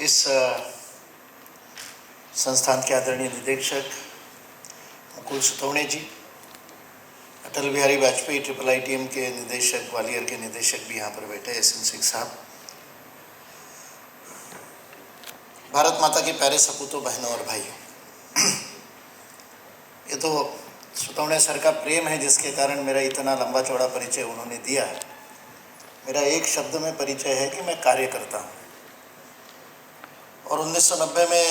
इस संस्थान के आदरणीय निदेशक मुकुल सुतवणे जी, अटल बिहारी वाजपेयी IIITM के निदेशक, ग्वालियर के निदेशक भी यहाँ पर बैठे, SN सिंह साहब, भारत माता के प्यारे सपूतों, बहनों और भाइयों, ये तो सुतवणे सर का प्रेम है जिसके कारण मेरा इतना लंबा चौड़ा परिचय उन्होंने दिया। मेरा एक शब्द में परिचय है कि मैं कार्य करता हूँ। और 1990 में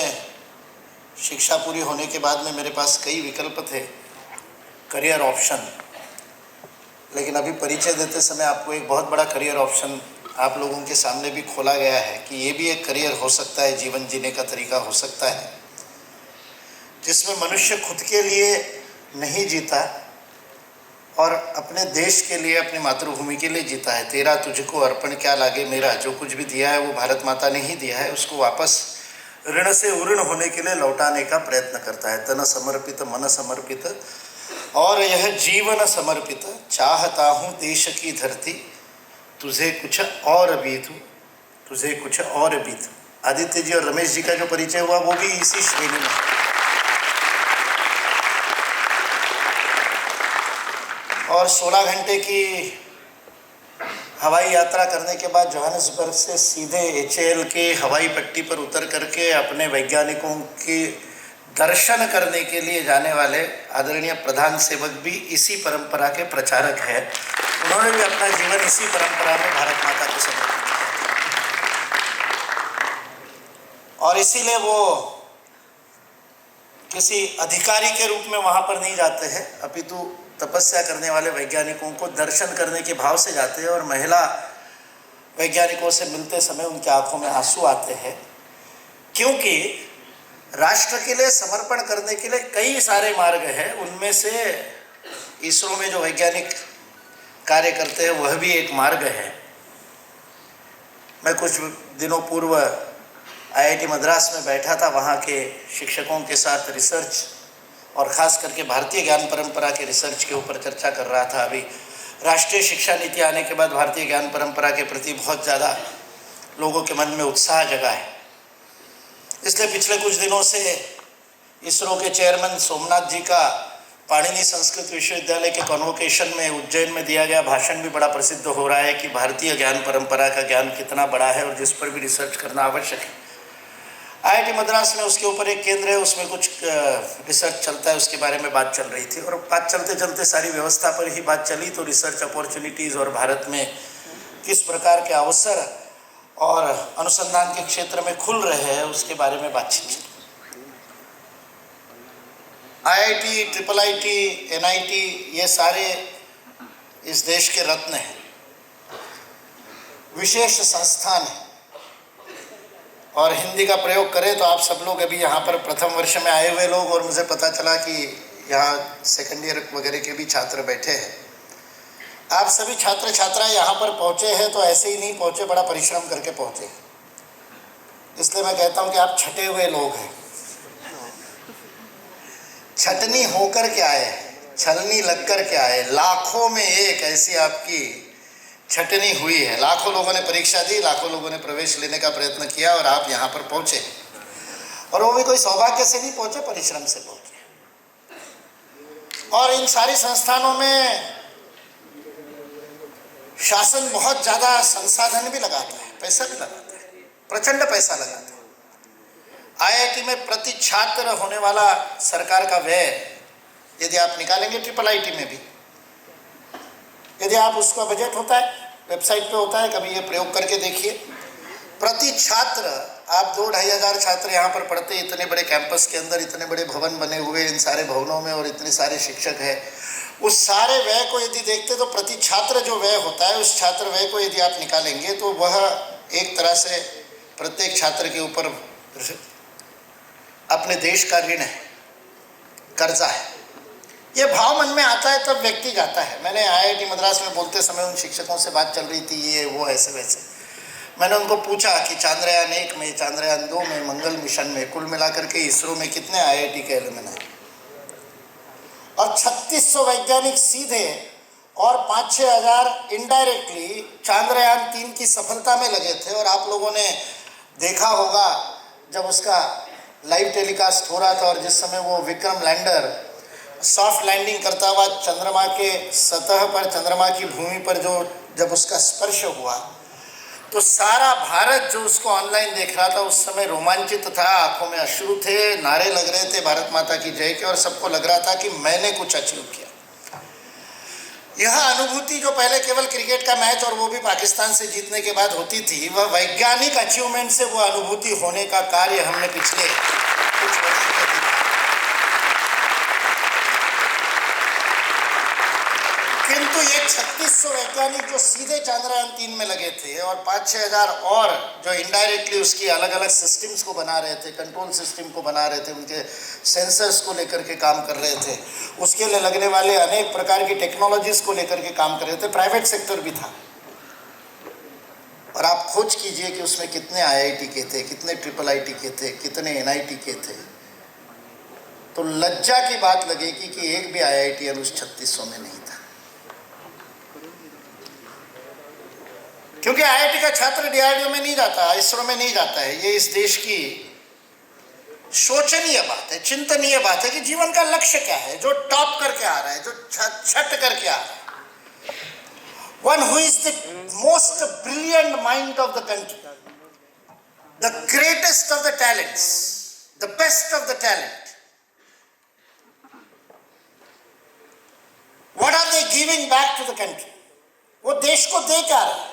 शिक्षा पूरी होने के बाद में मेरे पास कई विकल्प थे, करियर ऑप्शन, लेकिन अभी परिचय देते समय आपको एक बहुत बड़ा करियर ऑप्शन आप लोगों के सामने भी खोला गया है कि ये भी एक करियर हो सकता है, जीवन जीने का तरीका हो सकता है, जिसमें मनुष्य खुद के लिए नहीं जीता और अपने देश के लिए, अपनी मातृभूमि के लिए जीता है। तेरा तुझको अर्पण क्या लागे मेरा, जो कुछ भी दिया है वो भारत माता ने ही दिया है, उसको वापस ऋण से उऋण होने के लिए लौटाने का प्रयत्न करता है। तन समर्पित, मन समर्पित और यह जीवन समर्पित, चाहता हूँ देश की धरती, तुझे कुछ और बीतू, तुझे कुछ और बीतू। आदित्य जी और रमेश जी का जो परिचय हुआ वो भी इसी श्रेणी में। और 16 घंटे की हवाई यात्रा करने के बाद जोहानिसबर्ग से सीधे HAL के हवाई पट्टी पर उतर करके अपने वैज्ञानिकों के दर्शन करने के लिए जाने वाले आदरणीय प्रधान सेवक भी इसी परंपरा के प्रचारक हैं। उन्होंने भी अपना जीवन इसी परंपरा में भारत माता को समर्पित किया और इसीलिए वो किसी अधिकारी के रूप में वहाँ पर नहीं जाते हैं, अपितु तपस्या करने वाले वैज्ञानिकों को दर्शन करने के भाव से जाते हैं। और महिला वैज्ञानिकों से मिलते समय उनकी आंखों में आंसू आते हैं, क्योंकि राष्ट्र के लिए समर्पण करने के लिए कई सारे मार्ग हैं। उनमें से इसरो में जो वैज्ञानिक कार्य करते हैं वह भी एक मार्ग है। मैं कुछ दिनों पूर्व IIT मद्रास में बैठा था, वहाँ के शिक्षकों के साथ रिसर्च और ख़ास करके भारतीय ज्ञान परंपरा के रिसर्च के ऊपर चर्चा कर रहा था। अभी राष्ट्रीय शिक्षा नीति आने के बाद भारतीय ज्ञान परंपरा के प्रति बहुत ज़्यादा लोगों के मन में उत्साह जगा है। इसलिए पिछले कुछ दिनों से इसरो के चेयरमैन सोमनाथ जी का पाणिनि संस्कृत विश्वविद्यालय के कॉन्वोकेशन में उज्जैन में दिया गया भाषण भी बड़ा प्रसिद्ध हो रहा है कि भारतीय ज्ञान परंपरा का ज्ञान कितना बड़ा है और जिस पर भी रिसर्च करना आवश्यक है। IIT मद्रास में उसके ऊपर एक केंद्र है, उसमें कुछ रिसर्च चलता है, उसके बारे में बात चल रही थी। और बात चलते चलते सारी व्यवस्था पर ही बात चली, तो रिसर्च अपॉर्चुनिटीज़ और भारत में किस प्रकार के अवसर और अनुसंधान के क्षेत्र में खुल रहे हैं उसके बारे में बातचीत चली। IIT, IIIT, NIT ये सारे इस देश के रत्न हैं, विशेष संस्थान हैं। और हिंदी का प्रयोग करें तो आप सब लोग अभी यहाँ पर प्रथम वर्ष में आए हुए लोग, और मुझे पता चला कि यहाँ सेकेंड ईयर वगैरह के भी छात्र बैठे हैं। आप सभी छात्र छात्राएं यहाँ पर पहुँचे हैं तो ऐसे ही नहीं पहुँचे, बड़ा परिश्रम करके पहुँचे। इसलिए मैं कहता हूँ कि आप छटे हुए लोग हैं, छटनी होकर के आए, छलनी लगकर के आए। लाखों में एक ऐसी आपकी छटनी हुई है। लाखों लोगों ने परीक्षा दी, लाखों लोगों ने प्रवेश लेने का प्रयत्न किया और आप यहाँ पर पहुँचे। और वो भी कोई सौभाग्य से नहीं पहुँचे, परिश्रम से पहुँचे। और इन सारी संस्थानों में शासन बहुत ज़्यादा संसाधन भी लगाता है, पैसा भी लगाता है, प्रचंड पैसा लगाता है। IIT में प्रति छात्र होने वाला सरकार का व्यय यदि आप निकालेंगे, IIIT में भी यदि आप उसका बजट होता है, वेबसाइट पे होता है, कभी ये प्रयोग करके देखिए। प्रति छात्र आप 2-2.5 हज़ार छात्र यहाँ पर पढ़ते, इतने बड़े कैंपस के अंदर इतने बड़े भवन बने हुए, इन सारे भवनों में और इतने सारे शिक्षक हैं, उस सारे व्यय को यदि देखते तो प्रति छात्र जो व्यय होता है, उस छात्र व्यय को यदि आप निकालेंगे तो वह एक तरह से प्रत्येक छात्र के ऊपर अपने देश का ऋण है, कर्जा है। ये भाव मन में आता है तब व्यक्ति जाता है। मैंने IIT मद्रास में बोलते समय उन शिक्षकों से बात चल रही थी, ये वो ऐसे वैसे। मैंने उनको पूछा कि चांद्रयान 1 में, चांद्रयान 2 में, मंगल मिशन में, कुल मिलाकर के इसरो में कितने IIT के एलुमनाई हैं? और 3600 वैज्ञानिक सीधे और 5-6 हज़ार इनडायरेक्टली चांद्रयान 3 की सफलता में लगे थे। और आप लोगों ने देखा होगा जब उसका लाइव टेलीकास्ट हो रहा था और जिस समय वो विक्रम लैंडर सॉफ्ट लैंडिंग करता हुआ चंद्रमा के सतह पर, चंद्रमा की भूमि पर जो जब उसका स्पर्श हुआ, तो सारा भारत जो उसको ऑनलाइन देख रहा था उस समय रोमांचित था, आंखों में अश्रु थे, नारे लग रहे थे भारत माता की जय के, और सबको लग रहा था कि मैंने कुछ अचीव किया। यह अनुभूति जो पहले केवल क्रिकेट का मैच और वो भी पाकिस्तान से जीतने के बाद होती थी, वह वैज्ञानिक अचीवमेंट से वो अनुभूति होने का कार्य हमने पिछले कुछ वर्षों में देखा। किंतु ये 3600 वैज्ञानिक जो सीधे चंद्रयान 3 में लगे थे और 5-6 हज़ार और जो इनडायरेक्टली उसकी अलग अलग सिस्टम्स को बना रहे थे, कंट्रोल सिस्टम को बना रहे थे, उनके सेंसर्स को लेकर के काम कर रहे थे, उसके लिए लगने वाले अनेक प्रकार की टेक्नोलॉजीज को लेकर के काम कर रहे थे, प्राइवेट सेक्टर भी था। और आप खोज कीजिए कि उसमें कितने IIT के थे, कितने IIIT के थे, कितने NIT के थे, तो लज्जा की बात लगेगी कि एक भी IITian उस 3600 में नहीं था। क्योंकि IIT का छात्र DRDO में नहीं जाता, इसरो में नहीं जाता है। ये इस देश की शोचनीय बात है, चिंतनीय बात है कि जीवन का लक्ष्य क्या है, जो टॉप करके आ रहा है, जो छट करके आ रहा है। One who is the most brilliant mind of the country, the greatest of the talents, the best of the talent. What are they giving back to the country? वो देश को दे क्या रहा है?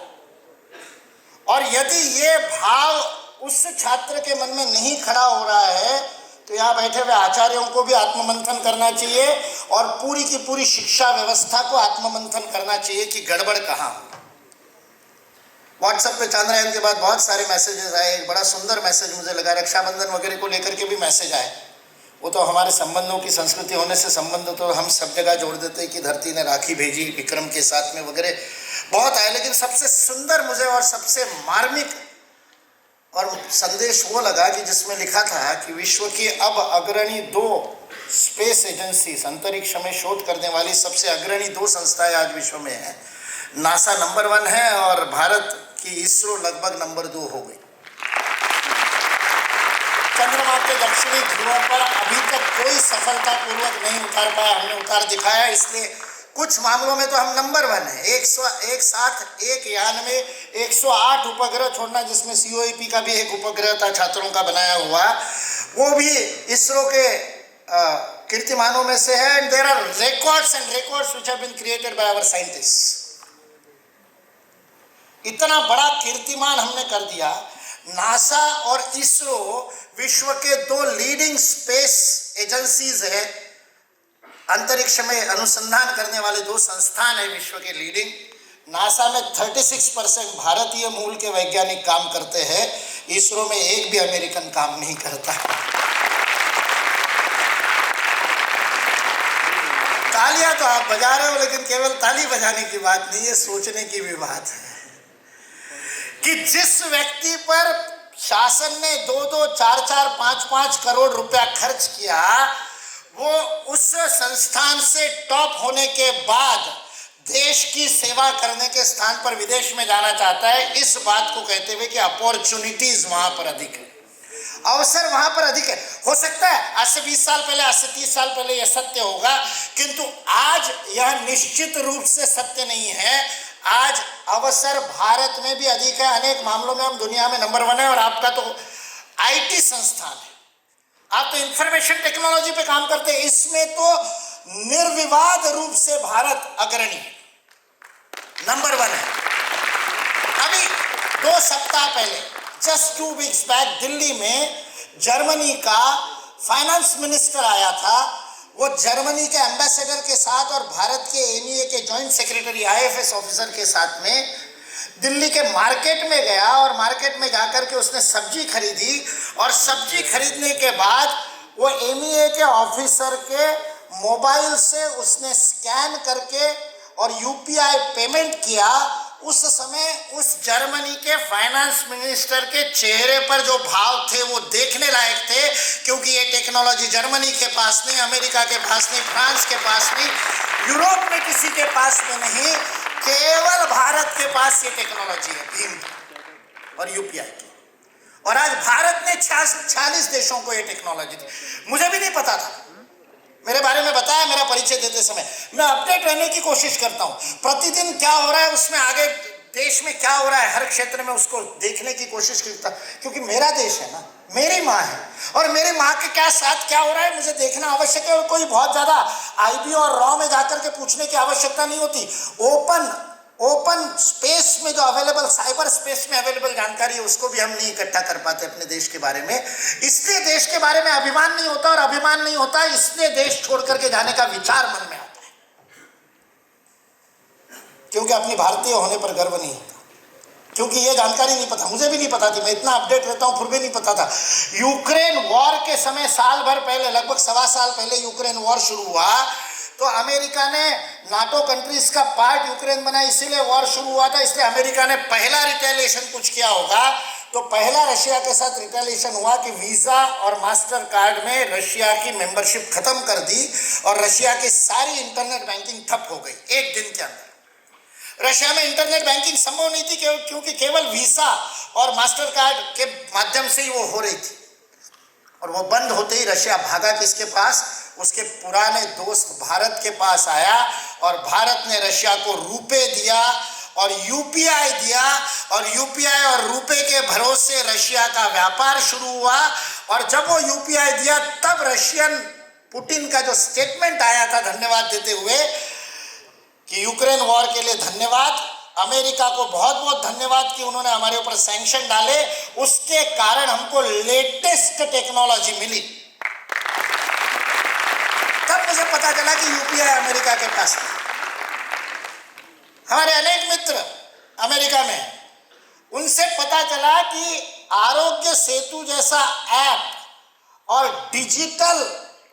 और यदि ये भाव उस छात्र के मन में नहीं खड़ा हो रहा है, तो यहाँ बैठे हुए आचार्यों को भी आत्ममंथन करना चाहिए और पूरी की पूरी शिक्षा व्यवस्था को आत्ममंथन करना चाहिए कि गड़बड़ कहाँ हो। व्हाट्सएप पे चंद्रयान के बाद बहुत सारे मैसेजेस आए। एक बड़ा सुंदर मैसेज मुझे लगा, रक्षाबंधन वगैरह को लेकर के भी मैसेज आए। वो तो हमारे संबंधों की संस्कृति होने से संबंध तो हम सब जगह जोड़ देते हैं कि धरती ने राखी भेजी विक्रम के साथ में वगैरह बहुत आए, लेकिन सबसे सुंदर मुझे और सबसे मार्मिक और संदेश वो लगा कि जिसमें लिखा था कि विश्व की अब अग्रणी 2 स्पेस एजेंसीज, अंतरिक्ष में शोध करने वाली सबसे अग्रणी 2 संस्थाएं आज विश्व में हैं। नासा नंबर 1 है और भारत की इसरो लगभग नंबर 2 हो गई। चंद्रमा के दक्षिणी ध्रुवों पर अभी तक कोई सफलतापूर्वक नहीं उतार पाया, हमने उतार दिखाया, इसलिए कुछ मामलों में तो हम नंबर 1 है। एक साथ एक यान में 108 उपग्रह छोड़ना, जिसमें COEP का भी एक उपग्रह था छात्रों का बनाया हुआ, वो भी इसरो के कीर्तिमानों में से है। And there are records and records which have been created by our scientists. इतना बड़ा कीर्तिमान हमने कर दिया। नासा और इसरो विश्व के 2 लीडिंग स्पेस एजेंसीज है, अंतरिक्ष में अनुसंधान करने वाले 2 संस्थान है विश्व के लीडिंग। नासा में 36% भारतीय मूल के वैज्ञानिक काम करते हैं, इसरो में एक भी अमेरिकन काम नहीं करता। तालियां तो आप बजा रहे हो, लेकिन केवल ताली बजाने की बात नहीं है, सोचने की भी बात है कि जिस व्यक्ति पर शासन ने 2-2, 4-4, 5-5 करोड़ रुपया खर्च किया, वो उस संस्थान से टॉप होने के बाद देश की सेवा करने के स्थान पर विदेश में जाना चाहता है। इस बात को कहते हुए कि अपॉर्चुनिटीज वहां पर अधिक है, अवसर वहां पर अधिक है। हो सकता है आज से 20 साल पहले, आज से 30 साल पहले यह सत्य होगा, किंतु आज यह निश्चित रूप से सत्य नहीं है। आज अवसर भारत में भी अधिक है। अनेक मामलों में हम दुनिया में नंबर 1 है। और आपका तो IT संस्थान है, आप तो इंफॉर्मेशन टेक्नोलॉजी पे काम करते हैं, इसमें तो निर्विवाद रूप से भारत अग्रणी है, नंबर 1 है। अभी 2 सप्ताह पहले, जस्ट 2 वीक्स बैक, दिल्ली में जर्मनी का फाइनेंस मिनिस्टर आया था। वो जर्मनी के एम्बेसडर के साथ और भारत के MEA के जॉइंट सेक्रेटरी IFS ऑफिसर के साथ में दिल्ली के मार्केट में गया और मार्केट में जाकर के उसने सब्जी खरीदी। और सब्जी खरीदने के बाद वो MEA के ऑफिसर के मोबाइल से उसने स्कैन करके और UPI पेमेंट किया। उस समय उस जर्मनी के फाइनेंस मिनिस्टर के चेहरे पर जो भाव थे वो देखने लायक थे, क्योंकि ये टेक्नोलॉजी जर्मनी के पास नहीं, अमेरिका के पास नहीं, फ्रांस के पास नहीं, यूरोप में किसी के पास में नहीं, केवल भारत के पास ये टेक्नोलॉजी है, भीम और UPI की। और आज भारत ने 46 देशों को ये टेक्नोलॉजी दी। मुझे भी नहीं पता था, मेरे बारे में बताया मेरा परिचय देते समय। मैं अपडेट रहने की कोशिश करता हूं, प्रतिदिन क्या हो रहा है उसमें, आगे देश में क्या हो रहा है हर क्षेत्र में उसको देखने की कोशिश करता, क्योंकि मेरा देश है ना, मेरी माँ है और मेरी माँ के क्या साथ क्या हो रहा है मुझे देखना आवश्यक है। और कोई बहुत ज्यादा आईबी और रॉ में जाकर के पूछने की आवश्यकता नहीं होती। ओपन स्पेस में जो अवेलेबल, साइबर स्पेस में अवेलेबल जानकारी है उसको भी हम नहीं इकट्ठा कर पाते अपने देश के बारे में। इसलिए देश के बारे में अभिमान नहीं होता, और अभिमान नहीं होता इसलिए देश छोड़ करके जाने का विचार मन में आता है, क्योंकि अपनी भारतीय होने पर गर्व नहीं होता। क्योंकि ये जानकारी नहीं पता, मुझे भी नहीं पता थी, मैं इतना अपडेट रहता हूं फिर भी नहीं पता था। यूक्रेन वॉर के समय साल भर पहले, लगभग 1.25 साल पहले यूक्रेन वॉर शुरू हुआ, तो अमेरिका ने नाटो कंट्रीज का पार्ट यूक्रेन बना, इसीलिए वॉर शुरू हुआ था। इसलिए अमेरिका ने पहला रिटेलिएशन कुछ किया होगा, तो पहला रशिया के साथ रिटेलिएशन हुआ कि वीजा और मास्टर कार्ड में रशिया की मेंबरशिप खत्म कर दी और रशिया की सारी इंटरनेट बैंकिंग ठप हो गई एक दिन के अंदर। रशिया में इंटरनेट बैंकिंग संभव नहीं थी क्योंकि केवल वीसा और मास्टर कार्ड के माध्यम से ही वो हो रही थी। और वो बंद होते ही रशिया भागा किसके पास? उसके पुराने दोस्त भारत के पास आया, और भारत ने रशिया को रुपए दिया और यूपीआई दिया, और यूपीआई और रुपए के भरोसे रशिया का व्यापार शुरू हुआ। और जब वो यूपीआई दिया तब रशियन पुतिन का जो स्टेटमेंट आया था धन्यवाद देते हुए कि यूक्रेन वॉर के लिए धन्यवाद, अमेरिका को बहुत बहुत धन्यवाद कि उन्होंने हमारे ऊपर सैंक्शन डाले, उसके कारण हमको लेटेस्ट टेक्नोलॉजी मिली। तब मुझे पता चला कि यूपीआई अमेरिका के पास है। हमारे अनेक मित्र अमेरिका में, उनसे पता चला कि आरोग्य सेतु जैसा ऐप और डिजिटल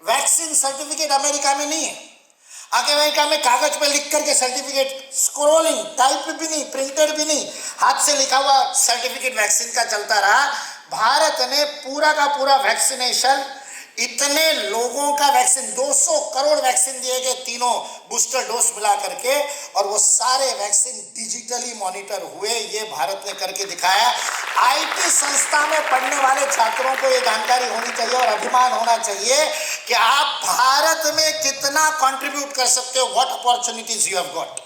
वैक्सीन सर्टिफिकेट अमेरिका में नहीं है। अमेरिका में कागज पे लिख करके सर्टिफिकेट, स्क्रोलिंग, टाइप भी नहीं, प्रिंटेड भी नहीं, हाथ से लिखा हुआ सर्टिफिकेट वैक्सीन का चलता रहा। भारत ने पूरा का पूरा वैक्सीनेशन, इतने लोगों का वैक्सीन, 200 करोड़ वैक्सीन दिए गए, तीनों बूस्टर डोज मिला करके, और वो सारे वैक्सीन डिजिटली मॉनिटर हुए। ये भारत ने करके दिखाया। आईटी संस्था में पढ़ने वाले छात्रों को ये जानकारी होनी चाहिए और अभिमान होना चाहिए कि आप भारत में कितना कंट्रीब्यूट कर सकते हो, what opportunities you have got.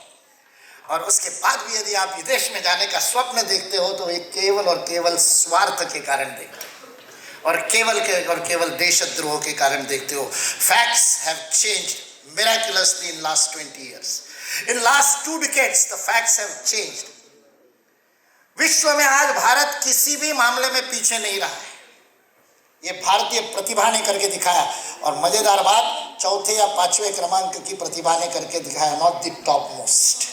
और उसके बाद भी यदि आप विदेश में जाने का स्वप्न देखते हो तो एक केवल और केवल स्वार्थ के कारण देखते हो, और केवल देशद्रोह के कारण देखते हो। Facts have changed miraculously in last 20 years. In last 2 decades the facts have changed. विश्व में आज भारत किसी भी मामले में पीछे नहीं रहा है, ये भारतीय प्रतिभा ने करके दिखाया। और मजेदार बात, चौथे या 5वें क्रमांक की प्रतिभा ने करके दिखाया, not the top most.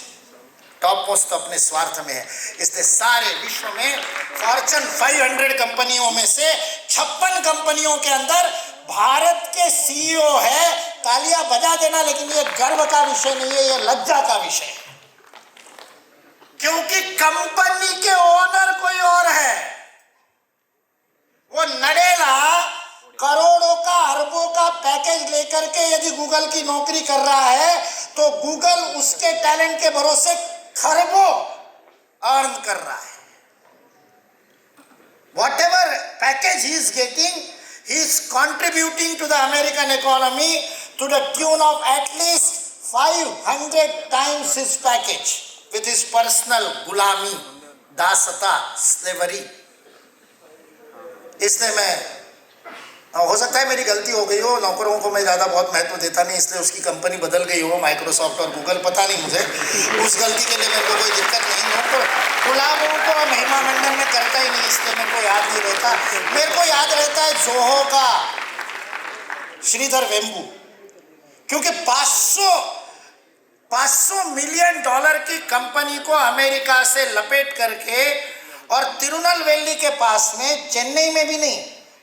Top most तो अपने स्वार्थ में है। इसलिए सारे विश्व में फॉर्च्यून 500 कंपनियों में से 56 कंपनियों के अंदर भारत के सीईओ है। तालियां बजा देना, लेकिन ये गर्व का विषय नहीं है, ये लज्जा का विषय है, क्योंकि कंपनी के ओनर कोई और है। वो नडेला करोड़ों का, अरबों का पैकेज लेकर के यदि गूगल की नौकरी कर रहा है तो गूगल उसके टैलेंट के भरोसे खरबों अर्न कर रहा है। Whatever package he is getting, he is contributing to the American economy to the tune of at least 500 times his package with his personal gulami, दासता, slavery। इसलिए मैं, हो सकता है मेरी गलती हो गई हो, नौकरों को मैं ज़्यादा बहुत महत्व देता नहीं, इसलिए उसकी कंपनी बदल गई हो, माइक्रोसॉफ्ट और गूगल, पता नहीं मुझे, उस गलती के लिए मेरे को कोई दिक्कत नहीं। नौकर गुलामों को महिमा मंडन में करता ही नहीं, इसलिए मेरे को याद नहीं रहता। मेरे को याद रहता है जोहो का श्रीधर वेम्बू, क्योंकि 500 मिलियन डॉलर की कंपनी को अमेरिका से लपेट करके, और तिरुनेलवेली के पास में, चेन्नई में भी नहीं,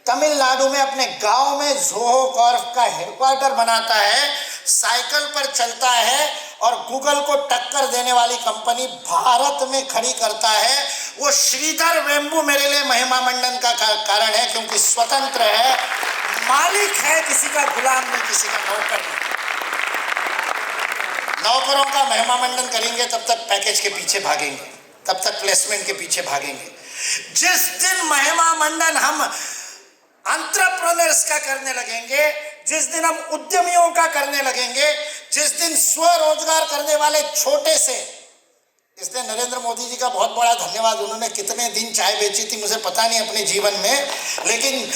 तमिलनाडु में अपने गांव में जोहो कॉर्प का हेडक्वार्टर बनाता है, साइकिल पर चलता है और गूगल को टक्कर देने वाली कंपनी भारत में खड़ी करता है। वो श्रीधर वेम्बू मेरे लिए महिमा मंडन का कारण है, क्योंकि स्वतंत्र है, मालिक है, किसी का गुलाम नहीं, किसी का नौकर नहीं। नौकरों का महिमा मंडन करेंगे तब तक पैकेज के पीछे भागेंगे, तब तक प्लेसमेंट के पीछे भागेंगे। जिस दिन महिमा मंडन हम एंटरप्रेन्योर्स का करने लगेंगे, जिस दिन हम उद्यमियों का करने लगेंगे, जिस दिन स्वरोजगार करने वाले छोटे से, इसलिए नरेंद्र मोदी जी का बहुत बड़ा धन्यवाद। उन्होंने कितने दिन चाय बेची थी मुझे पता नहीं अपने जीवन में, लेकिन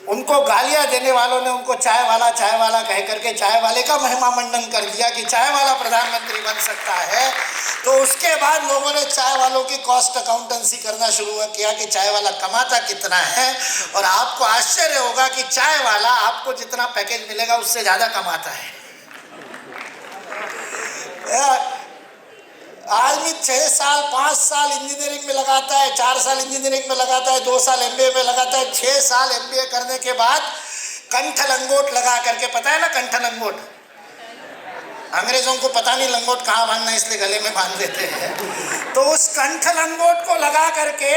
उनको गालियां देने वालों ने उनको चाय वाला कह करके चाय वाले का महिमा मंडन कर दिया कि चाय वाला प्रधानमंत्री बन सकता है। तो उसके बाद लोगों ने चाय वालों की कॉस्ट अकाउंटेंसी करना शुरू किया कि चाय वाला कमाता कितना है, और आपको आश्चर्य होगा कि चाय वाला आपको जितना पैकेज मिलेगा उससे ज्यादा कमाता है। आदमी 6 साल 5 साल इंजीनियरिंग में लगाता है, 4 साल इंजीनियरिंग में लगाता है, 2 साल एमबीए में लगाता है, 6 साल एमबीए करने के बाद कंठ लंगोट लगा करके, पता है ना कंठ लंगोट, अंग्रेजों को पता नहीं लंगोट कहाँ बांधना इसलिए गले में बांध देते हैं। तो उस कंठ लंगोट को लगा करके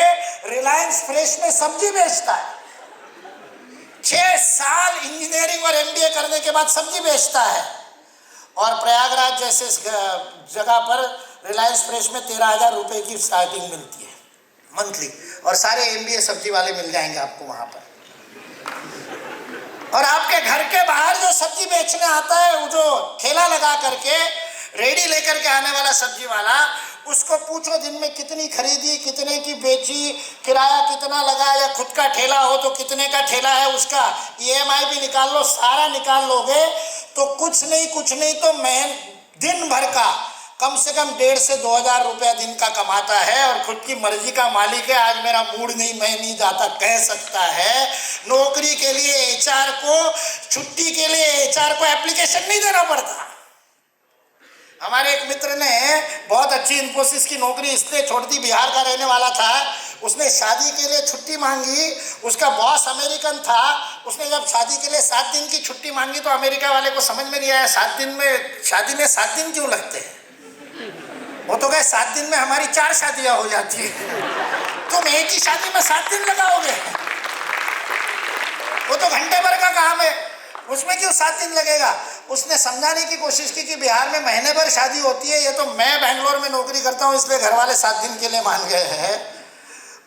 रिलायंस फ्रेश में सब्जी बेचता है। 6 साल इंजीनियरिंग और एमबीए करने के बाद सब्जी बेचता है, और प्रयागराज जैसे जगह पर रिलायंस फ्रेश में 13,000 रुपए की स्टार्टिंग मिलती है मंथली, और सारे एमबीए सब्जी वाले मिल जाएंगे आपको वहां पर। और आपके घर के बाहर जो सब्जी बेचने आता है, वो जो ठेला लगा करके रेडी लेकर के आने वाला सब्जी वाला, उसको पूछो दिन में कितनी खरीदी, कितने की बेची, किराया कितना लगा, या खुद का ठेला हो तो कितने का ठेला है, उसका ईएमआई भी निकाल लो, सारा निकाल लोगे तो कुछ नहीं तो दिन भर का कम से कम 1,500 से 2,000 रुपया दिन का कमाता है, और खुद की मर्जी का मालिक है। आज मेरा मूड नहीं, मैं नहीं जाता कह सकता है। नौकरी के लिए एचआर को, छुट्टी के लिए एचआर को एप्लीकेशन नहीं देना पड़ता। हमारे एक मित्र ने बहुत अच्छी इन्फोसिस की नौकरी इसलिए छोड़ दी, बिहार का रहने वाला था, उसने शादी के लिए छुट्टी मांगी, उसका बॉस अमेरिकन था, उसने जब शादी के लिए 7 दिन की छुट्टी मांगी तो अमेरिका वाले को समझ में नहीं आया, 7 दिन में शादी में 7 दिन क्यों लगते हैं। वो तो कहे 7 दिन में हमारी 4 शादियां हो जाती है, तुम एक ही शादी में 7 दिन लगाओगे, वो तो घंटे भर का काम है, उसमें क्यों 7 दिन लगेगा। उसने समझाने की कोशिश की कि बिहार में महीने भर शादी होती है, ये तो मैं बेंगलोर में नौकरी करता हूँ इसलिए घर वाले 7 दिन के लिए मान गए हैं।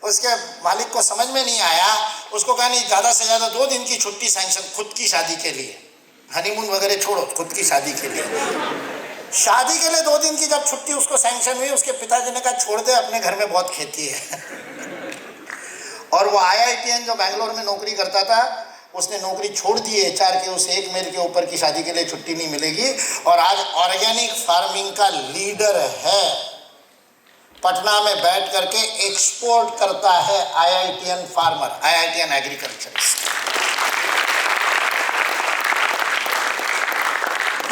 उसके मालिक को समझ में नहीं आया, उसको कहा नहीं ज़्यादा से ज़्यादा 2 दिन की छुट्टी सैंक्शन खुद की शादी के लिए, हनीमून वगैरह छोड़ो, खुद की शादी के लिए। शादी के लिए 2 दिन की जब छुट्टी उसको सैंक्शन हुई, उसके पिताजी ने कहा छोड़ दे, अपने घर में बहुत खेती है। और वो IITN जो बेंगलोर में नौकरी करता था, उसने नौकरी छोड़ दी एचआर के, उसे 1 मेल के ऊपर की शादी के लिए छुट्टी नहीं मिलेगी, और आज ऑर्गेनिक फार्मिंग का लीडर है। पटना में बैठ करके एक्सपोर्ट करता है IITN फार्मर, IITN एग्रीकल्चरिस्ट।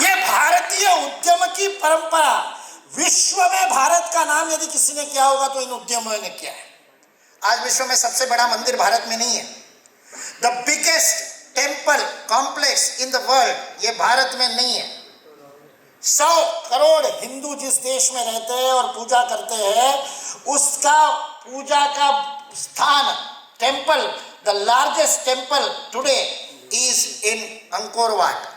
ये भारतीय उद्यम की परंपरा, विश्व में भारत का नाम यदि किसी ने किया होगा तो इन उद्यमों ने किया है। आज विश्व में सबसे बड़ा मंदिर भारत में नहीं है, the biggest temple complex in the world, ये भारत में नहीं है। 100 करोड़ हिंदू जिस देश में रहते हैं और पूजा करते हैं, उसका पूजा का स्थान temple, the largest temple today is in Angkor Wat.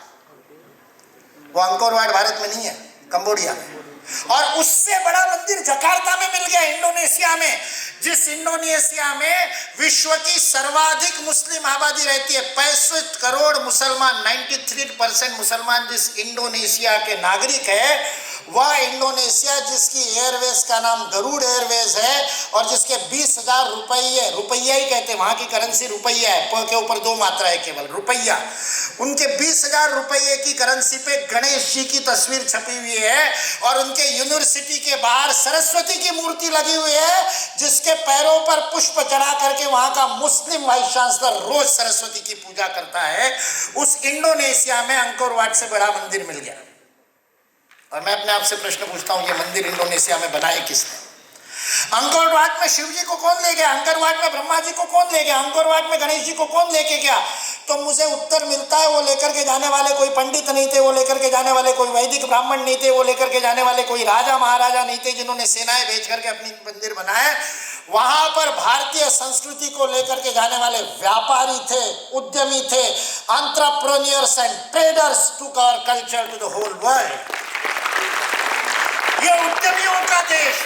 वो अंकोर वाट भारत में नहीं है, कंबोडिया में। और उससे बड़ा मंदिर जकार्ता में मिल गया, इंडोनेशिया में, जिस इंडोनेशिया में विश्व की सर्वाधिक मुस्लिम आबादी रहती है, 65 करोड़ मुसलमान, 93% मुसलमान जिस इंडोनेशिया के नागरिक है, वह इंडोनेशिया जिसकी एयरवेज का नाम गरुड़ एयरवेज है, और जिसके 20,000 रुपये, रुपया ही कहते हैं, वहाँ की करेंसी रुपया है, प के ऊपर 2 मात्रा है केवल, रुपया, उनके 20,000 रुपये की करेंसी पे गणेश जी की तस्वीर छपी हुई है, और उनके यूनिवर्सिटी के बाहर सरस्वती की मूर्ति लगी हुई है, जिसके पैरों पर पुष्प चढ़ा करके वहाँ का मुस्लिम वाइस चांसलर रोज सरस्वती की पूजा करता है। उस इंडोनेशिया में अंकोर वाट से बड़ा मंदिर मिल गया। और मैं अपने आप से प्रश्न पूछता हूँ, ये मंदिर इंडोनेशिया में बनाए किसने? अंकोर वाट में शिव जी को कौन ले गया? अंकोर वाट में ब्रह्मा जी को कौन ले गया? अंकोर वाट में गणेश जी को कौन लेके गया? तो मुझे उत्तर मिलता है, वो लेकर के जाने वाले कोई पंडित नहीं थे, वो लेकर के जाने वाले कोई वैदिक ब्राह्मण नहीं थे, वो लेकर के जाने वाले कोई राजा महाराजा नहीं थे जिन्होंने सेनाएं भेज करके अपनी मंदिर बनाए। वहां पर भारतीय संस्कृति को लेकर के जाने वाले व्यापारी थे, उद्यमी थे, entrepreneurs and traders took our culture to the whole world. ये उद्यमियों का देश,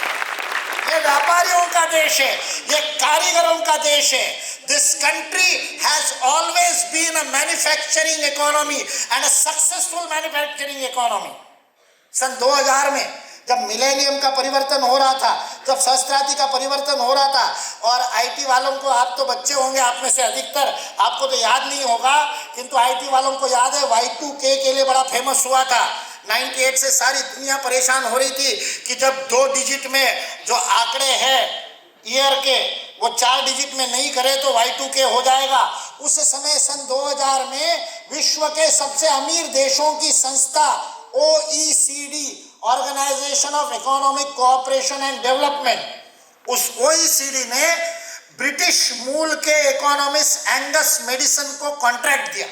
ये व्यापारियों का देश है, ये कारीगरों का देश है। This country has always been a manufacturing economy and a successful manufacturing economy. सन 2000 में जब मिलेनियम का परिवर्तन हो रहा था, जब सहस्त्राब्दी का परिवर्तन हो रहा था, और आईटी वालों को, आप तो बच्चे होंगे, आप में से अधिकतर, आपको तो याद नहीं होगा, किंतु आईटी वालों को याद है Y2K के लिए बड़ा फेमस हुआ था। 98 से सारी दुनिया परेशान हो रही थी कि जब 2 डिजिट में जो आंकड़े हैं ईयर के वो 4 डिजिट में नहीं करे तो Y2K हो जाएगा। उस समय सन 2000 में विश्व के सबसे अमीर देशों की संस्था OECD, organisation of economic cooperation and development, उस OECD ने ब्रिटिश मूल के इकोनॉमिस्ट एंगस मेडिसन को कॉन्ट्रैक्ट दिया।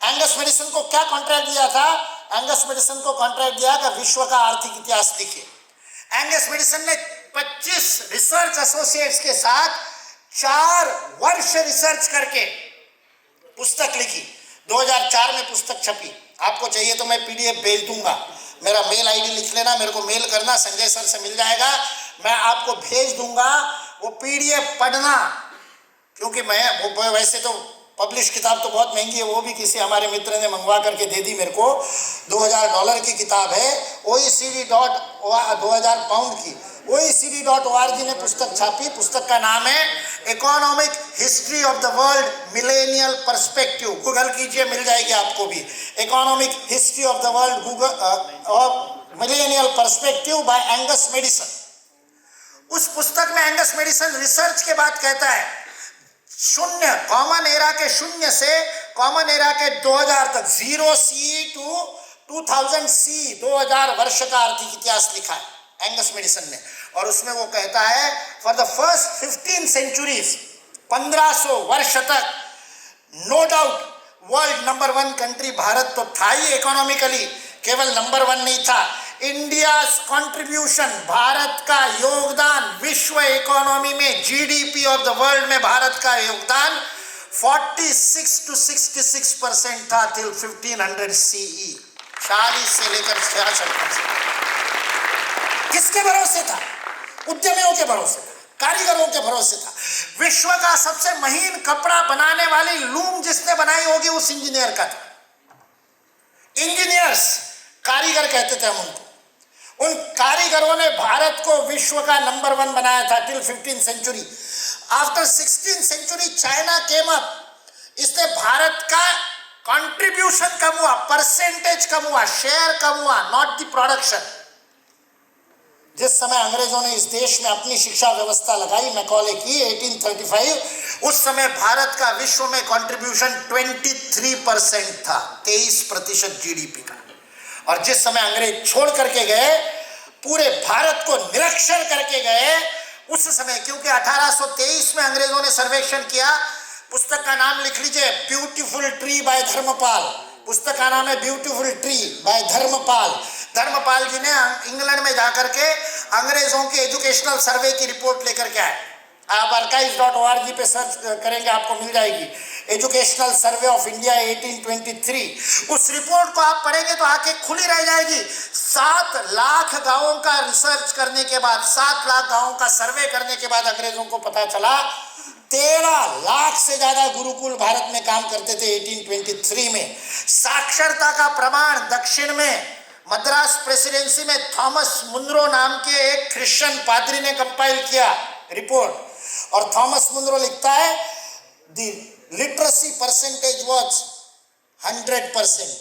एंगस मेडिसन को क्या कॉन्ट्रैक्ट दिया था? एंगस मेडिसन को कॉन्ट्रैक्ट दिया कि विश्व का आर्थिक इतिहास लिखिए। एंगस मेडिसन ने 25 रिसर्च एसोसिएट्स के साथ 4 वर्ष रिसर्च करके पुस्तक लिखी। 2004 में पुस्तक छपी। आपको चाहिए तो मैं PDF भेज दूंगा, मेरा मेल ID लिख लेना, मेरे को मेल करना, संजय सर से मिल जाएगा, मैं आपको भेज दूंगा। वो PDF पढ़ना, क्योंकि मैं वैसे तो पब्लिश किताब तो बहुत महंगी है, वो भी किसी हमारे मित्र ने मंगवा करके दे दी मेरे को। $2000 की किताब है, $2000 पाउंड की। OECD.org ने पुस्तक छापी। पुस्तक का नाम है economic history of the world millennial perspective. Google कीजिए, मिल जाएगी आपको भी। Economic history of the world Google millennial perspective by Angus Maddison. उस पुस्तक में एंगस मेडिसन रिसर्च के बाद कहता है शून्य, कॉमन एरा के शून्य से कॉमन एरा के 2000 तक, 0 CE टू 2000 CE, 2000 वर्ष का आर्थिक इतिहास लिखा है एंगस मेडिसन ने। और उसमें वो कहता है फॉर द फर्स्ट 15 सेंचुरीज, 1500 वर्ष तक, no doubt world number 1 country Bharat तो था ही इकोनॉमिकली, केवल नंबर 1 नहीं था। इंडिया कंट्रीब्यूशन, भारत का योगदान विश्व इकोनॉमी में, GDP ऑफ द वर्ल्ड में भारत का योगदान 46 to 66% था till 1500 CE, 40 से लेकर 66%। किसके भरोसे था? उद्यमियों के भरोसे था, कारीगरों के भरोसे था। विश्व का सबसे महीन कपड़ा बनाने वाली लूम जिसने बनाई होगी उस इंजीनियर का था। इंजीनियर्स, कारीगर कहते थे हम उनको। उन कारीगरों ने भारत को विश्व का नंबर 1 बनाया था till 15th century. After 16th century China came up. इससे भारत का कंट्रीब्यूशन कम हुआ, परसेंटेज कम हुआ, शेयर कम हुआ, नॉट द प्रोडक्शन। जिस समय अंग्रेजों ने इस देश में अपनी शिक्षा व्यवस्था लगाई, मैकॉले की 1835, उस समय भारत का विश्व में कंट्रीब्यूशन 23% था, 23% GDP का। और जिस समय अंग्रेज छोड़ करके गए, पूरे भारत को निरक्षर करके गए, उस समय, क्योंकि 1823 में अंग्रेजों ने सर्वेक्षण किया। पुस्तक का नाम लिख लीजिए, ब्यूटीफुल ट्री बाय धर्मपाल। पुस्तक का नाम है beautiful tree by Dharampal. Dharampal ji ने इंग्लैंड में जाकर के अंग्रेजों के एजुकेशनल सर्वे की रिपोर्ट लेकर के आए। आप archives.org पे सर्च करेंगे, आपको मिल जाएगी, एजुकेशनल सर्वे ऑफ इंडिया 1823। उस रिपोर्ट को आप पढ़ेंगे तो आंखें खुली रह जाएगी। 7 लाख गांवों का रिसर्च करने के बाद, 7 लाख गांवों का सर्वे करने के बाद अंग्रेजों को पता चला 13 लाख से ज्यादा गुरुकुल भारत में काम करते थे 1823 में। साक्षरता का प्रमाण दक्षिण में मद्रास प्रेसिडेंसी में थॉमस मुनरो नाम के एक क्रिश्चियन पादरी ने कंपाइल किया रिपोर्ट, और थॉमस मुनरो लिखता है the literacy percentage was 100%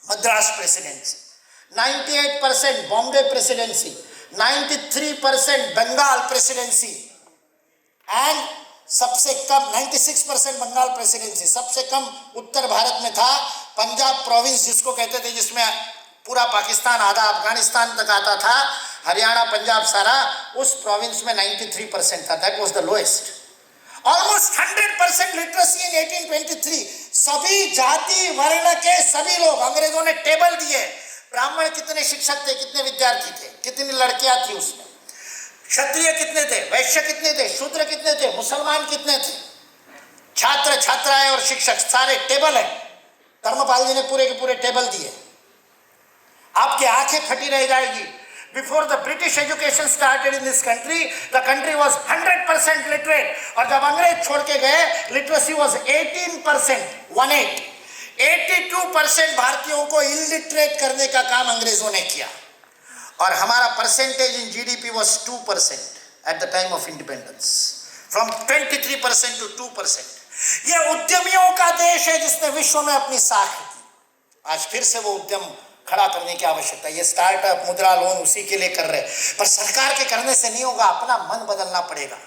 Madras presidency, 98% Bombay presidency, 93% Bengal presidency and सबसे कम 96% बंगाल प्रेसिडेंसी। सबसे कम उत्तर भारत में था पंजाब प्रोविंस, जिसको कहते थे, जिसमें पूरा पाकिस्तान, आधा अफगानिस्तान तक आता था, हरियाणा पंजाब सारा, उस प्रोविंस में 93% था। That was the lowest. Almost 100% literacy इन 1823। सभी जाति वर्ण के सभी लोग, अंग्रेजों ने टेबल दिए, ब्राह्मण कितने शिक्षक थे, कितने विद्यार्थी थे, कितनी लड़कियां थी उसमें, क्षत्रिय कितने थे, वैश्य कितने थे, शूद्र कितने थे, मुसलमान कितने थे, छात्र छात्राएं और शिक्षक, सारे टेबल है। धर्मपाल जी ने पूरे के पूरे टेबल दिए। आपकी आंखें फटी रह जाएगी। Before the British education started in this country, the country was 100% literate. और जब अंग्रेज छोड़ के गए, literacy was 18%, 82% भारतियों को illiterate करने का काम अंग्रेजों ने किया. और हमारा percentage in GDP was 2% at the time of independence, from 23% to 2%. ये उद्यमियों का देश है जिसने विश्व में अपनी साख की. आज फिर से वो उद्यम खड़ा करने की आवश्यकता है. ये स्टार्टअप, मुद्रा लोन उसी के लिए कर रहे हैं, पर सरकार के करने से नहीं होगा. अपना मन बदलना पड़ेगा.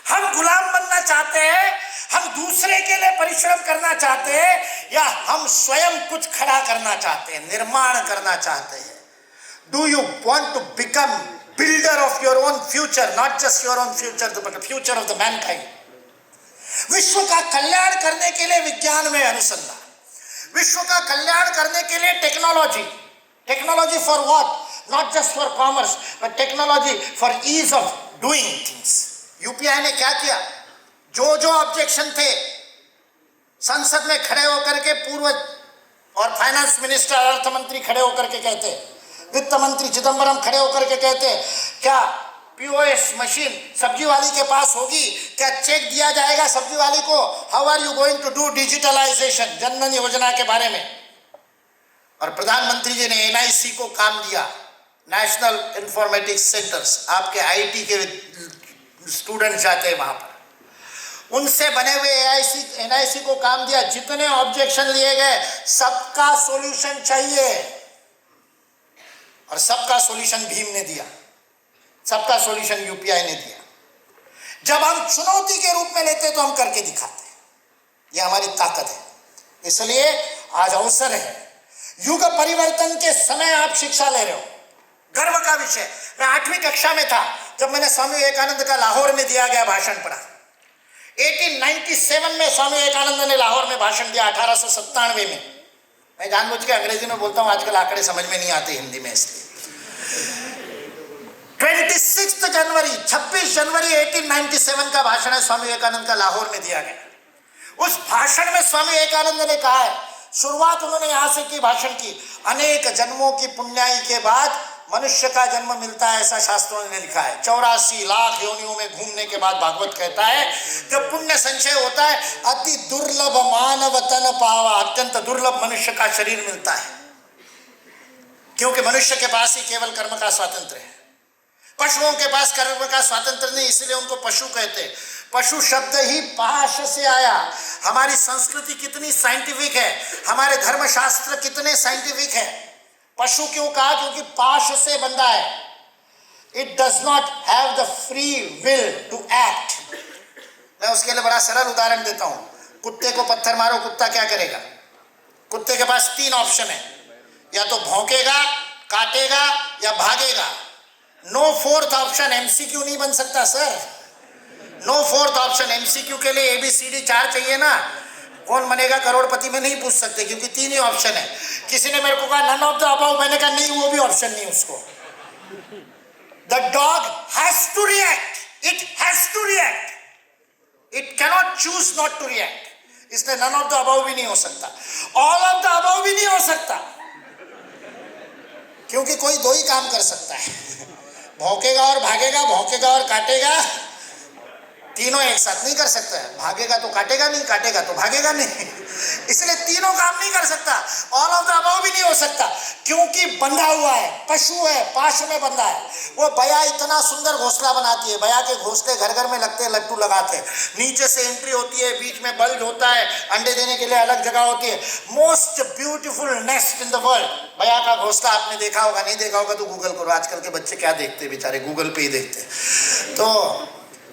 हम गुलाम बनना चाहते हैं, हम दूसरे के लिए परिश्रम करना चाहते हैं, या हम स्वयं कुछ खड़ा करना चाहते हैं, निर्माण करना चाहते हैं? Do you want to become builder of your own future, not just your own future but future of the mankind? विश्व का कल्याण करने के लिए विज्ञान में अनुसंधान, विश्व का कल्याण करने के लिए technology. Technology for what? Not just for commerce but technology for ease of doing things. UPI ने क्या किया? जो ऑब्जेक्शन थे संसद में खड़े होकर के पूर्व और फाइनेंस मिनिस्टर, अर्थ मंत्री खड़े होकर के कहते, वित्त मंत्री चिदंबरम खड़े होकर के कहते, क्या पीओएस मशीन सब्जी वाली के पास होगी? क्या चेक दिया जाएगा सब्जी वाली को? How are you going to do digitalisation? Jan Dhan Yojana के बारे में. और प्रधानमंत्री जी ने एनआईसी को काम दिया, नेशनल इंफॉर्मेटिक्स सेंटर्स. आपके आईटी के स्टूडेंट जाते हैं वहां पर, उनसे बने हुए एनआईसी को काम दिया. जितने ऑब्जेक्शन लिए गए सबका सॉल्यूशन चाहिए, और सबका सॉल्यूशन भीम ने दिया, सबका सॉल्यूशन यूपीआई ने दिया. जब हम चुनौती के रूप में लेते तो हम करके दिखाते हैं. यह हमारी ताकत है. इसलिए आज अवसर है, युग परिवर्तन के समय आप शिक्षा ले रहे हो. गर्व का विषय. मैं 8वीं कक्षा में था जब मैंने स्वामी विवेकानंद का लाहौर में दिया गया भाषण पढ़ा. 1897 में स्वामी विवेकानंद ने लाहौर में भाषण दिया, 1897 में. मैं जानबूझ के अंग्रेजी में बोलता हूं, आजकल आंकड़े समझ में नहीं आते हिंदी में, इसलिए. 26 जनवरी 1897 का भाषण है स्वामी विवेकानंद का, लाहौर में दिया गया. उस भाषण में स्वामी विवेकानंद ने कहा है, शुरुआत उन्होंने यहां से की भाषण की, अनेक जन्मों की पुण्याई के बाद मनुष्य का जन्म मिलता है, ऐसा शास्त्रों ने लिखा है. 84 लाख योनियों में घूमने के बाद भागवत कहता है जब पुण्य संचय होता है, अति दुर्लभ मानव तन पावा, अत्यंत दुर्लभ मनुष्य का शरीर मिलता है. क्योंकि मनुष्य के पास ही केवल कर्म का स्वातंत्र है. पशुओं के पास कर्म का स्वातंत्र नहीं, इसलिए उनको पशु कहते. पशु शब्द ही पाश से आया. हमारी संस्कृति कितनी साइंटिफिक है, हमारे धर्मशास्त्र कितने साइंटिफिक है. पशु क्यों कहा? क्योंकि पाश से बंधा है. It does not have the free will to act. मैं उसके लिए बड़ा सरल उदाहरण देता हूं. कुत्ते को पत्थर मारो, कुत्ता क्या करेगा? कुत्ते के पास 3 ऑप्शन है, या तो भौंकेगा, काटेगा या भागेगा. No 4th option. एमसीक्यू नहीं बन सकता sir. No 4th option. MCQ के लिए ABCD 4 चाहिए ना. कौन बनेगा करोड़पति में नहीं पूछ सकते, क्योंकि 3 ही ऑप्शन है. किसी ने मेरे को कहा नन ऑफ द अबव, मैंने कहा नहीं, वो भी ऑप्शन नहीं उसको. The dog has to react. It has to react. It cannot choose not to react. इसलिए नन ऑफ द अबव भी नहीं हो सकता, ऑल ऑफ द अबव भी नहीं हो सकता, क्योंकि कोई 2 ही काम कर सकता है, भौंकेगा और भागेगा, भौंकेगा और काटेगा. तीनों एक साथ नहीं कर सकता है. भागेगा तो काटेगा नहीं, काटेगा तो भागेगा नहीं. इसलिए तीनों काम नहीं कर सकता. ऑल ऑफ द अबव भी नहीं हो सकता, क्योंकि बंधा हुआ है, पशु है, पाश में बंधा है. वो बया इतना सुंदर घोंसला बनाती है. बया के घोंसले घर घर में लगते हैं, लट्टू लगाते हैं. नीचे से एंट्री होती है, बीच में बल्ब होता है, अंडे देने के लिए अलग जगह होती है. Most beautiful nest in the world. बया का घोंसला आपने देखा होगा, नहीं देखा होगा तो गूगल करो. आजकल के बच्चे क्या देखते हैं बेचारे, गूगल पे ही देखते हैं. तो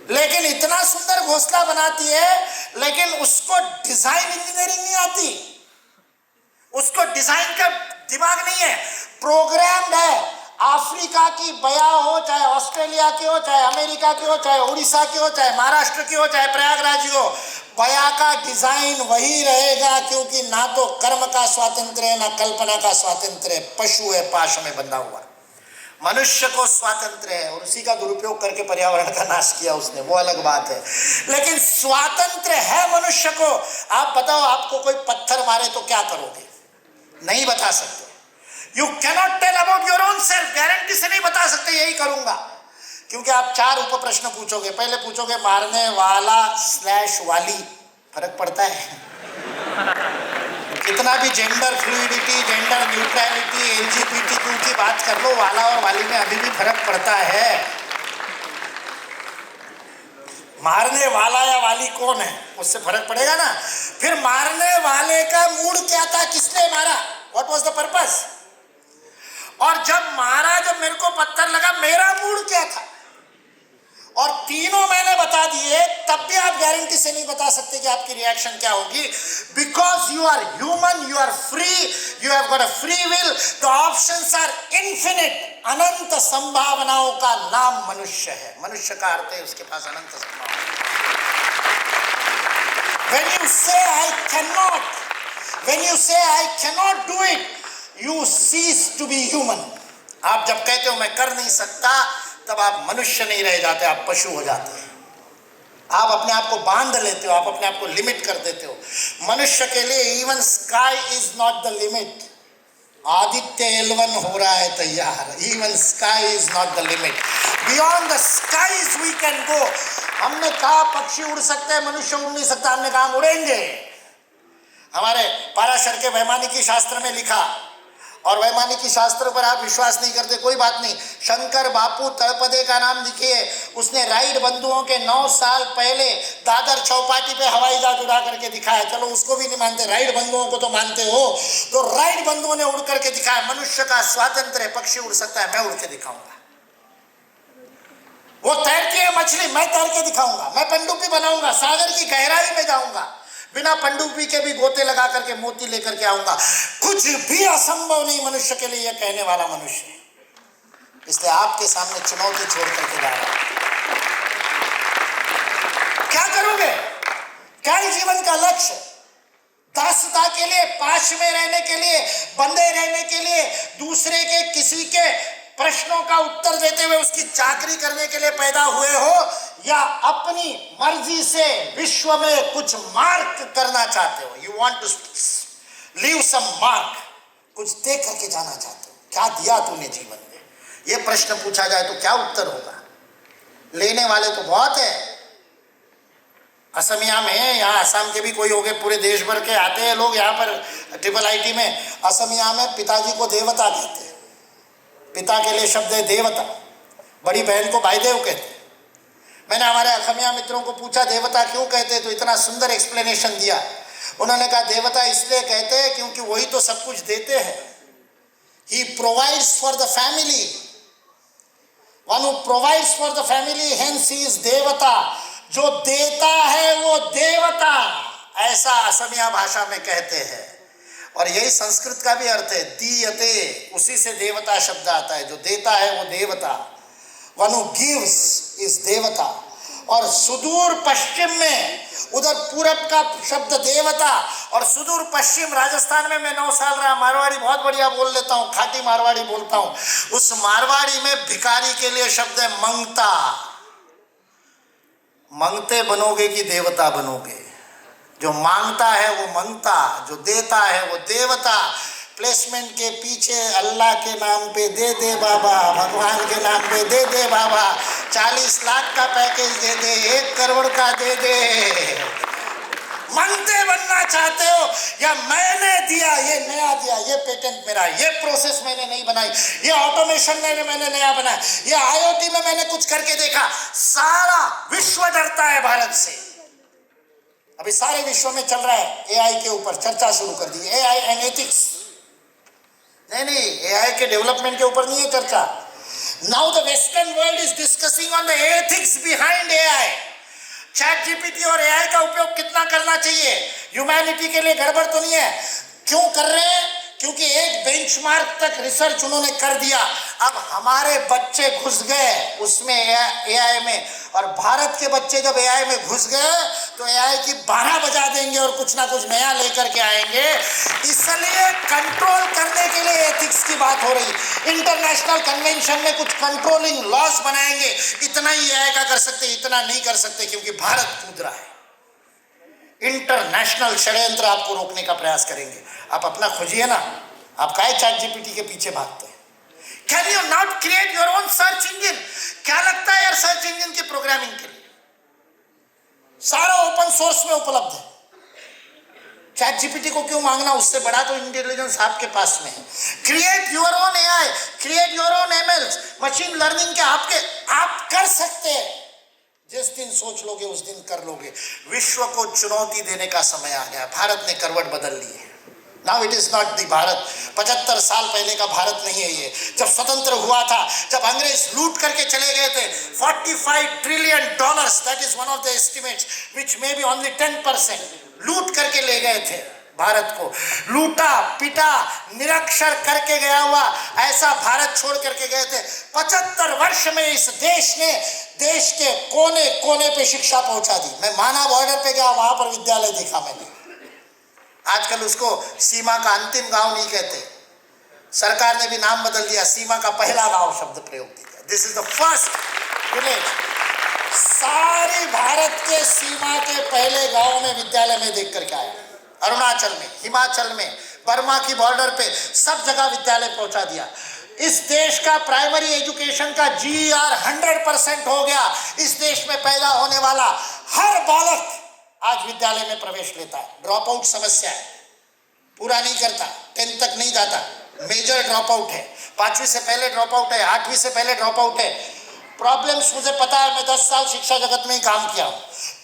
लेकिन इतना सुंदर घोंसला बनाती है, लेकिन उसको डिजाइन इंजीनियरिंग नहीं आती. उसको डिजाइन का दिमाग नहीं है. प्रोग्राम्ड है. अफ्रीका की बया हो, चाहे ऑस्ट्रेलिया की हो, चाहे अमेरिका की हो, चाहे उड़ीसा की हो, चाहे महाराष्ट्र की हो, चाहे प्रयागराज की हो, बया का डिजाइन वही रहेगा, क्योंकि ना तो कर्म का स्वातंत्र है, ना कल्पना का स्वातंत्र है. पशु है, पाश में बंधा हुआ. मनुष्य को स्वातंत्र है, और उसी का दुरुपयोग करके पर्यावरण का नाश किया उसने, वो अलग बात है. लेकिन स्वातंत्र है मनुष्य को. आप बताओ, आपको कोई पत्थर मारे तो क्या करोगे? नहीं बता सकते. You cannot tell about your own self, guarantee से नहीं बता सकते यही करूंगा, क्योंकि आप 4 उप प्रश्न पूछोगे। पहले पूछोगे मारने वाला / वाली, फर्क पड़ता है? कितना भी gender fluidity, gender neutrality, LGBTQ की बात कर लो, वाला और वाली में अभी भी फर्क पड़ता है। मारने वाला या वाली कौन है उससे फर्क पड़ेगा ना। फिर मारने वाले का मूड क्या था, किसने मारा, व्हाट वाज द पर्पस, और जब मारा, जब मेरे को पत्थर लगा, मेरा मूड क्या था, और तीनों मैंने बता दिए, तब भी आप गारंटी से नहीं बता सकते कि आपकी रिएक्शन क्या होगी, because you are human, you are free, you have got a free will, the options are infinite. अनंत संभावनाओं का नाम मनुष्य है। मनुष्य का अर्थ है उसके पास अनंत संभावना। When you say I cannot, when you say I cannot do it, you cease to be human. आप जब कहते हो मैं कर नहीं सकता, तब आप मनुष्य नहीं रह जाते, आप पशु हो जाते हैं। आप अपने आप को बांध लेते हो, आप अपने आप को लिमिट कर देते हो। मनुष्य के लिए even sky is not the limit. Aditya L one हो रहा है तैयार, even sky is not the limit, beyond the skies we can go. हमने कहा पक्षी उड़ सकते हैं, मनुष्य उड़ नहीं सकता, हमने कहा हम उड़ेंगे। हमारे पाराशर के वैमानिकी शास्त्र में लिखा, और वैमानिकी शास्त्र पर आप विश्वास नहीं करते, कोई बात नहीं, शंकर बापू तळपदे का नाम लिखिए, उसने राइड बंधुओं के 9 साल पहले दादर चौपाटी पे हवाई जहाज उड़ा करके दिखाया। चलो उसको भी नहीं मानते, राइड बंधुओं को तो मानते हो, तो राइड बंधुओं ने उड़ करके दिखाया। मनुष्य का स्वातंत्र है, पक्षी उड़ सकता है, मैं उड़ के दिखाऊंगा। वो तैरती है मछली, मैं तैर के दिखाऊंगा, मैं पनडुब्बी बनाऊंगा, सागर की गहराई में जाऊंगा, बिना पनडुब्बी के भी गोते लगा करके मोती लेकर के आऊंगा। कुछ भी असंभव नहीं मनुष्य के लिए, यह कहने वाला मनुष्य है। इसलिए आपके सामने चुनौती छोड़ करके जा रहा हूं। क्या करोगे, क्या है जीवन का लक्ष्य? दासता के लिए, पाश में रहने के लिए, बंधे रहने के लिए, दूसरे के किसी के प्रश्नों का उत्तर देते हुए उसकी चाकरी करने के लिए पैदा हुए हो, या अपनी मर्जी से विश्व में कुछ मार्क करना चाहते हो? You want to leave some mark, कुछ दे करके जाना चाहते हो। क्या दिया तूने जीवन में, ये प्रश्न पूछा जाए तो क्या उत्तर होगा? लेने वाले तो बहुत है। असमिया में, यहाँ असम के भी कोई हो गए, पूरे देश भर के आते हैं लोग यहाँ पर ट्रिपल आईटी में। असमिया में पिताजी को देवता कहते हैं, पिता के लिए शब्द है देवता, बड़ी बहन को भाईदेव कहते हैं। मैंने हमारे असमिया मित्रों को पूछा देवता क्यों कहते हैं, तो इतना सुंदर एक्सप्लेनेशन दिया। उन्होंने कहा देवता इसलिए कहते हैं क्योंकि वही तो सब कुछ देते हैं। He provides for the family, one who provides for the family, hence he is देवता। जो देता है वो देवता, ऐसा असमिया भाषा में कहते हैं। और यही संस्कृत का भी अर्थ है, दीयते, उसी से देवता शब्द आता है। जो देता है वो देवता, वन हू गिव्स इज देवता। और सुदूर पश्चिम में, उधर पूरब का शब्द देवता, और सुदूर पश्चिम राजस्थान में मैं 9 साल रहा, मारवाड़ी बहुत बढ़िया बोल लेता हूँ, खाटी मारवाड़ी बोलता हूँ। उस मारवाड़ी में भिखारी के लिए शब्द है मंगता। मंगते बनोगे कि देवता बनोगे? जो मांगता है वो मंगता, जो देता है वो देवता। प्लेसमेंट के पीछे अल्लाह के नाम पे दे दे बाबा, भगवान के नाम पे दे दे बाबा, 40 लाख का पैकेज दे दे, 1 करोड़ का दे दे। मंगते बनना चाहते हो, या मैंने दिया, ये नया दिया, ये पेटेंट मेरा, ये प्रोसेस मैंने नहीं बनाई, ये ऑटोमेशन मैंने नया बनाया, ये IoT में मैंने कुछ करके देखा। सारा विश्व डरता है भारत से। अभी सारे विश्व में चल रहा है AI के ऊपर, चर्चा शुरू कर दी, AI एंड एथिक्स। नहीं, AI के डेवलपमेंट के ऊपर नहीं है चर्चा। Now the western world is discussing on the ethics behind AI। Chat GPT और AI का उपयोग कितना करना चाहिए, ह्यूमैनिटी के लिए गड़बड़ तो नहीं है? क्यों कर रहे हैं? क्योंकि एक बेंचमार्क तक रिसर्च उन्होंने कर दिया। अब हमारे बच्चे घुस गए उसमें, AI में, और भारत के बच्चे जब AI में घुस गए तो AI की 12 बजा देंगे और कुछ ना कुछ नया लेकर के आएंगे। इसलिए कंट्रोल करने के लिए एथिक्स की बात हो रही। इंटरनेशनल कन्वेंशन में कुछ कंट्रोलिंग लॉस बनाएंगे। इतना ही AI का कर सकते, इतना नहीं कर सकते, क्योंकि भारत कूद रहा है। इंटरनेशनल षड्यंत्र आपको रोकने का प्रयास करेंगे। आप अपना खोजिए ना, आप काहे चैट जीपीटी के पीछे भागते हैं? Can you not create your own search engine? क्या लगता है यार सर्च इंजन की प्रोग्रामिंग के लिए? सारा ओपन सोर्स में उपलब्ध है। चैट जीपीटी को क्यों मांगना? उससे बड़ा तो इंटेलिजेंस आपके पास में है। Create your own AI, create your own ML, machine learning के आप कर सकते हैं। जिस दिन सोच लोगे उस दिन कर लोगे। विश्व को चुनौती देने का समय आ गया। भारत ने करवट बदल ली है। Now it is not the Bharat. 75 साल पहले का भारत नहीं है ये। जब स्वतंत्र हुआ था, जब अंग्रेज लूट करके चले गए थे, $45 trillion, that is one of the estimates, which may be only 10%, लूट करके ले गए थे भारत को। लूटा पिटा निरक्षर करके गया हुआ ऐसा भारत छोड़ करके गए थे। 75 वर्ष में इस देश ने देश के कोने कोने पे शिक्षा पहुंचा दी। मैं माना बॉर्डर पे गया, वहां पर विद्यालय देखा मैंने। आजकल उसको सीमा का अंतिम गांव नहीं कहते, सरकार ने भी नाम बदल दिया, सीमा का पहला गांव शब्द प्रयोग किया। This is the first village. सारी भारत के सीमा के पहले गांव में विद्यालय में देख करके आया। अरुणाचल में, हिमाचल में, बर्मा की बॉर्डर पे सब जगह विद्यालय पहुंचा दिया। इस देश का प्राइमरी एजुकेशन का GR 100% हो गया। इस देश में पैदा होने वाला हर बालक आज विद्यालय में प्रवेश लेता है। ड्रॉप आउट समस्या है, पूरा नहीं करता, 10th तक नहीं जाता, मेजर ड्रॉप आउट है। 5वीं से पहले ड्रॉप आउट है, 8वीं से पहले ड्रॉप आउट है। प्रॉब्लम्स मुझे पता है, मैं 10 साल शिक्षा जगत में ही काम किया हूं,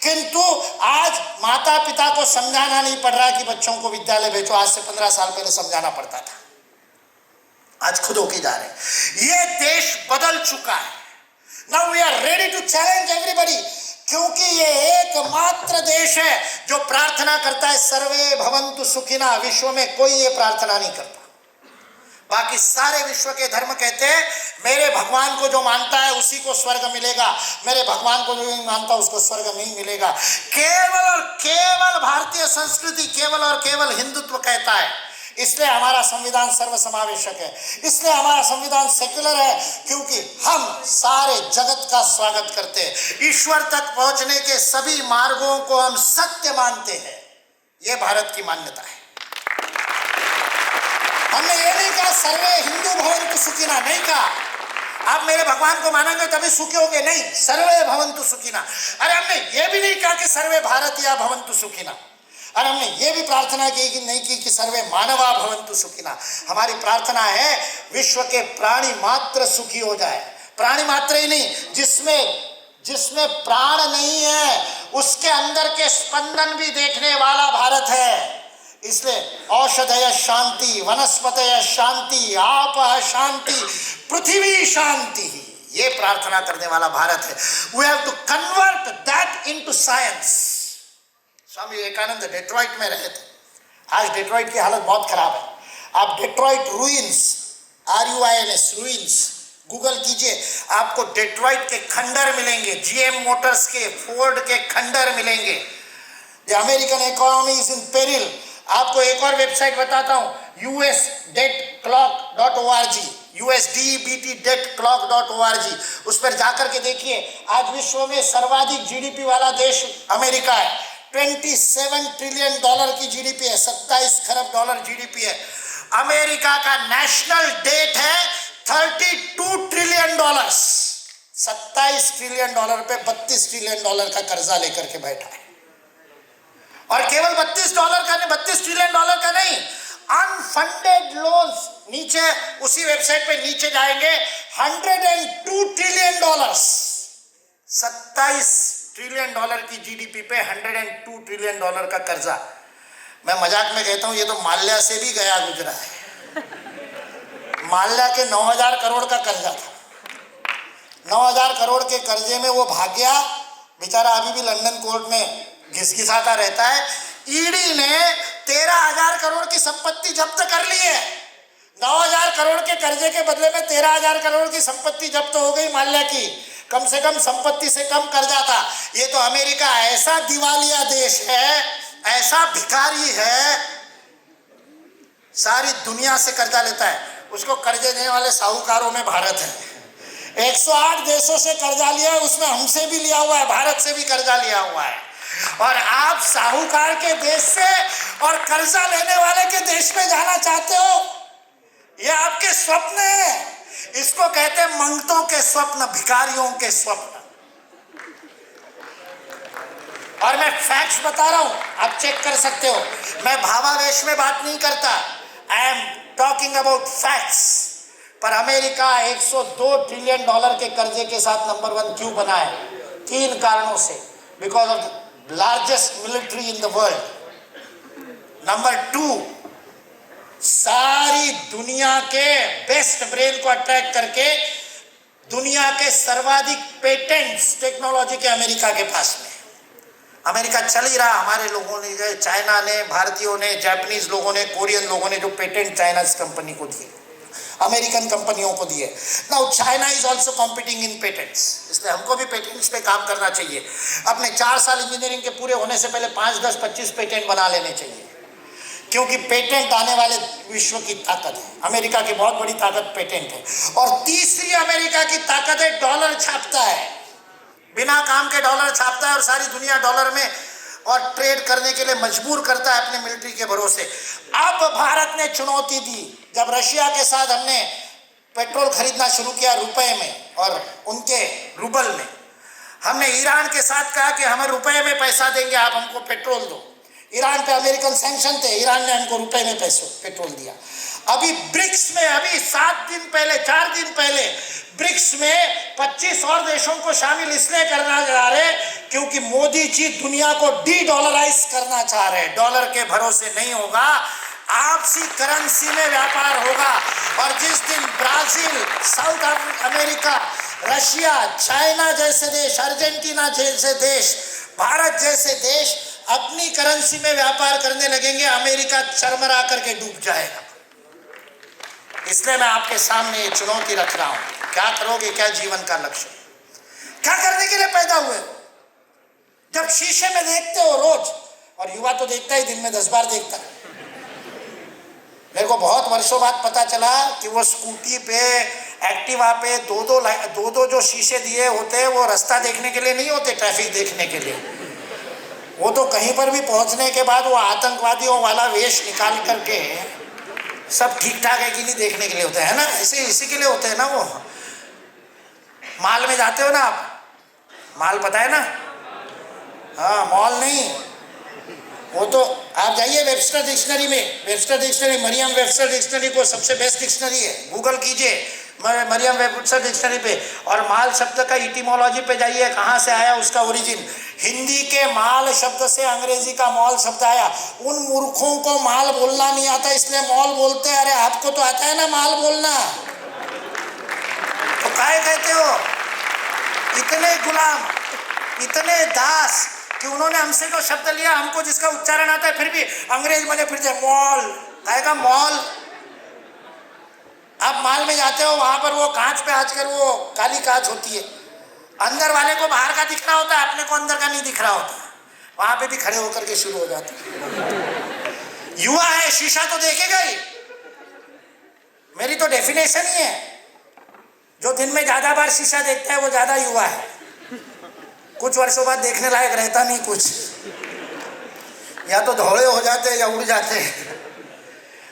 किंतु आज माता पिता को समझाना नहीं पड़ रहा कि बच्चों को विद्यालय भेजो। आज से 15 साल पहले समझाना पड़ता था, आज खुद होके जा रहे हैं। ये देश बदल चुका है। Now we are ready to challenge everybody, क्योंकि ये एकमात्र देश है जो प्रार्थना करता है सर्वे भवन्तु सुखिना। विश्व में कोई ये प्रार्थना नहीं करता। बाकी सारे विश्व के धर्म कहते हैं मेरे भगवान को जो मानता है उसी को स्वर्ग मिलेगा, मेरे भगवान को जो नहीं मानता उसको स्वर्ग नहीं मिलेगा। केवल और केवल भारतीय संस्कृति केवल और केवल हिंदुत्व कहता है। इसलिए हमारा संविधान सर्वसमावेशक है, इसलिए हमारा संविधान सेक्युलर है, क्योंकि हम सारे जगत का स्वागत करते हैं। ईश्वर तक पहुंचने के सभी मार्गों को हम सत्य मानते हैं। यह भारत की मान्यता है। हमने ये नहीं कहा सर्वे हिंदू भवन्तु सुखिना, नहीं कहा आप मेरे भगवान को मानेंगे तभी सुखी होंगे, नहीं, सर्वे भवन्तु सुखिना। अरे हमने ये भी नहीं कहा कि सर्वे भारतीय भवन्तु सुखिना, और हमने ये भी प्रार्थना की कि नहीं की कि सर्वे मानवा भवन्तु सुखिना। हमारी प्रार्थना है विश्व के प्राणी मात्र सुखी हो जाए। प्राणी मात्र ही नहीं, जिसमें प्राण नहीं है उसके अंदर के स्पंदन भी देखने वाला भारत है। इसलिए औषधय शांति, वनस्पतय शांति, आपः शांति, पृथ्वी शांति, ये प्रार्थना करने वाला भारत है। We have to convert that into science. Swami Vivekananda Detroit में रहे थे। आज डेट्रॉइट की हालत बहुत खराब है। आप Detroit ruins, RUINS ruins Google कीजिए, आपको डेट्रॉइट के खंडर मिलेंगे, GM मोटर्स के, फोर्ड के खंडर मिलेंगे। The American economy is in peril. आपको एक और वेबसाइट बताता हूं, USDebtClock.org, USDebtClock.org। उस पर जाकर के देखिए, आज विश्व में सर्वाधिक GDP वाला देश अमेरिका है। $27 ट्रिलियन की GDP है, 27 खरब डॉलर GDP है। अमेरिका का नेशनल डेट है $32 ट्रिलियन। $27 ट्रिलियन पे $32 ट्रिलियन का कर्जा लेकर के बैठा है। और केवल $32 का नहीं, $32 ट्रिलियन का नहीं, अनफंडेड लोन्स, नीचे उसी वेबसाइट पे नीचे जाएंगे, $102 ट्रिलियन। $27 ट्रिलियन की GDP पे $102 ट्रिलियन का कर्जा। मैं मजाक में कहता हूं ये तो माल्या से भी गया गुजरा है। माल्या के 9,000 करोड़ का कर्जा था। 9,000 करोड़ के कर्जे में वो भाग गया बेचारा, अभी भी लंदन कोर्ट में घिसघिसाता रहता है। ईडी ने 13,000 करोड़ की संपत्ति जब्त कर ली है। 9,000 करोड़ के कर्जे के बदले में 13,000 करोड़ की संपत्ति जब्त हो गई माल्या की। कम से कम संपत्ति से कम कर्जा था। ये तो अमेरिका ऐसा दिवालिया देश है, ऐसा भिखारी है, सारी दुनिया से कर्जा लेता है। उसको कर्जे देने वाले साहूकारों में भारत है। 108 देशों से कर्जा लिया है, उसमें हमसे भी लिया हुआ है, भारत से भी कर्जा लिया हुआ है। और आप साहूकार के देश से और कर्जा लेने वाले के देश में जाना चाहते हो? ये आपके स्वप्न है। इसको कहते हैं मंगतों के स्वप्न, भिखारियों के स्वप्न। और मैं फैक्ट्स बता रहा हूं, आप चेक कर सकते हो। मैं भावावेश में बात नहीं करता, I am talking about facts. पर अमेरिका 102 ट्रिलियन डॉलर के कर्जे के साथ नंबर 1 क्यों बना है? 3 कारणों से। Because of largest military in the world. Number 2, सारी दुनिया के बेस्ट ब्रेन को अट्रैक्ट करके दुनिया के सर्वाधिक पेटेंट्स टेक्नोलॉजी के अमेरिका के पास में। अमेरिका चल ही रहा, हमारे लोगों ने, चाइना ने, भारतीयों ने, जापानीज लोगों ने, कोरियन लोगों ने जो पेटेंट चाइना कंपनी को दिए, अमेरिकन कंपनियों को दिए। Now China is also competing in patents, इसलिए हमको भी पेटेंट्स पे काम करना चाहिए। अपने 4 साल इंजीनियरिंग के पूरे होने से पहले 5, 10, 25 पेटेंट बना लेने चाहिए, क्योंकि पेटेंट आने वाले विश्व की ताकत है। अमेरिका की बहुत बड़ी ताकत पेटेंट है। और तीसरी अमेरिका की ताकत है, डॉलर छापता है, बिना काम के डॉलर छापता है और सारी दुनिया डॉलर में और ट्रेड करने के लिए मजबूर करता है अपने मिलिट्री के भरोसे। अब भारत ने चुनौती दी, जब रशिया के साथ हमने पेट्रोल खरीदना शुरू किया रुपए में और उनके रूबल में, हमने ईरान के साथ कहा कि हमें रुपए में पैसा देंगे, आप हमको पेट्रोल दो। ईरान पे अमेरिकन सैंक्शन थे, ईरान ने हमको रुपए में पेट्रोल दिया। अभी ब्रिक्स में, अभी 4 दिन पहले ब्रिक्स में 25 और देशों को शामिल इसलिए करना चाह रहे क्योंकि मोदी जी दुनिया को डी-डॉलराइज करना चाह रहे हैं। डॉलर के भरोसे नहीं होगा, आपसी करेंसी में व्यापार होगा। और जिस दिन Brazil, south America, Russia, China जैसे देश, अर्जेंटीना जैसे देश, भारत जैसे देश अपनी करेंसी में व्यापार करने लगेंगे, अमेरिका चरमरा करके डूब जाएगा। इसलिए मैं आपके सामने ये चुनौती रख रहा हूं। क्या करोगे? क्या जीवन का लक्ष्य? क्या करने के लिए पैदा हुए हो? जब शीशे में देखते हो रोज, और युवा तो देखता ही, दिन में 10 बार देखता है। मेरे को बहुत वर्षों बाद पता चला कि वो स्कूटी पे, एक्टिवा पे दो जो शीशे दिए होते हैं वो रास्ता देखने के लिए नहीं होते, ट्रैफिक देखने के लिए। वो तो कहीं पर भी पहुंचने के बाद वो आतंकवादियों वाला वेश निकाल करके सब ठीक ठाक है कि नहीं देखने के लिए होते हैं ना। इसी के लिए होते हैं ना। वो मॉल में जाते हो ना आप, मॉल पता है ना? हाँ, मॉल नहीं, वो तो आप जाइए वेबस्टर डिक्शनरी में, Webster dictionary, Merriam Webster dictionary को सबसे बेस्ट डिक्शनरी है, गूगल कीजिए मरियम वेबस्टर डिक्शनरी पे, और माल शब्द का इटिमोलॉजी पे जाइए, कहाँ से आया उसका ओरिजिन। हिंदी के माल शब्द से अंग्रेजी का मॉल शब्द आया। उन मूर्खों को माल बोलना नहीं आता इसलिए मॉल बोलते हैं। अरे आपको तो आता है ना माल बोलना, तो काहे कहते हो? इतने गुलाम, इतने दास कि उन्होंने हमसे जो शब्द लिया, हमको जिसका उच्चारण आता है, फिर भी अंग्रेज बने फिरते मॉल। काहेगा मॉल? आप मॉल में जाते हो, वहां पर वो कांच पे आजकल वो काली कांच होती है, अंदर वाले को बाहर का दिख रहा होता है, अपने को अंदर का नहीं दिख रहा होता। वहां पे भी खड़े होकर के शुरू हो जाते। युवा है, शीशा तो देखेगा ही। मेरी तो डेफिनेशन ही है, जो दिन में ज्यादा बार शीशा देखता है वो ज्यादा युवा है। कुछ वर्षों बाद देखने लायक रहता नहीं कुछ, या तो धोले हो जाते हैं या उड़ जाते हैं।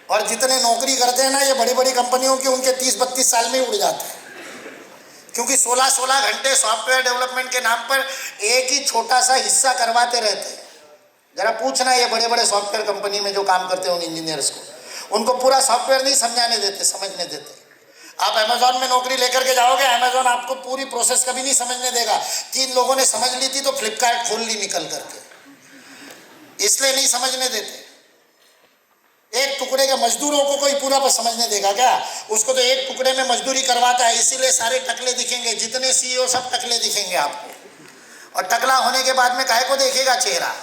और जितने नौकरी करते हैं ना ये बड़ी बड़ी कंपनियों की, उनके 30-32 साल में ही उड़ जाते हैं, क्योंकि 16-16 घंटे सॉफ्टवेयर डेवलपमेंट के नाम पर एक ही छोटा सा हिस्सा करवाते रहते हैं। जरा पूछना ये बड़े बड़े सॉफ्टवेयर कंपनी में जो काम करते हैं उन इंजीनियर्स को, उनको पूरा सॉफ्टवेयर नहीं समझाने देते, समझने देते। आप अमेजोन में नौकरी लेकर के जाओगे, अमेजोन आपको पूरी प्रोसेस कभी नहीं समझने देगा। 3 लोगों ने समझ ली थी तो फ्लिपकार्ट खोल ली निकल करके, इसलिए नहीं समझने देते। एक टुकड़े के मजदूरों को कोई पूरा पर समझने देगा क्या? उसको तो एक टुकड़े में मजदूरी करवाता है, इसीलिए सारे टकले दिखेंगे, जितने सीईओ सब टकले दिखेंगे आपको। और टकला होने के बाद में काहे को देखेगा चेहरा?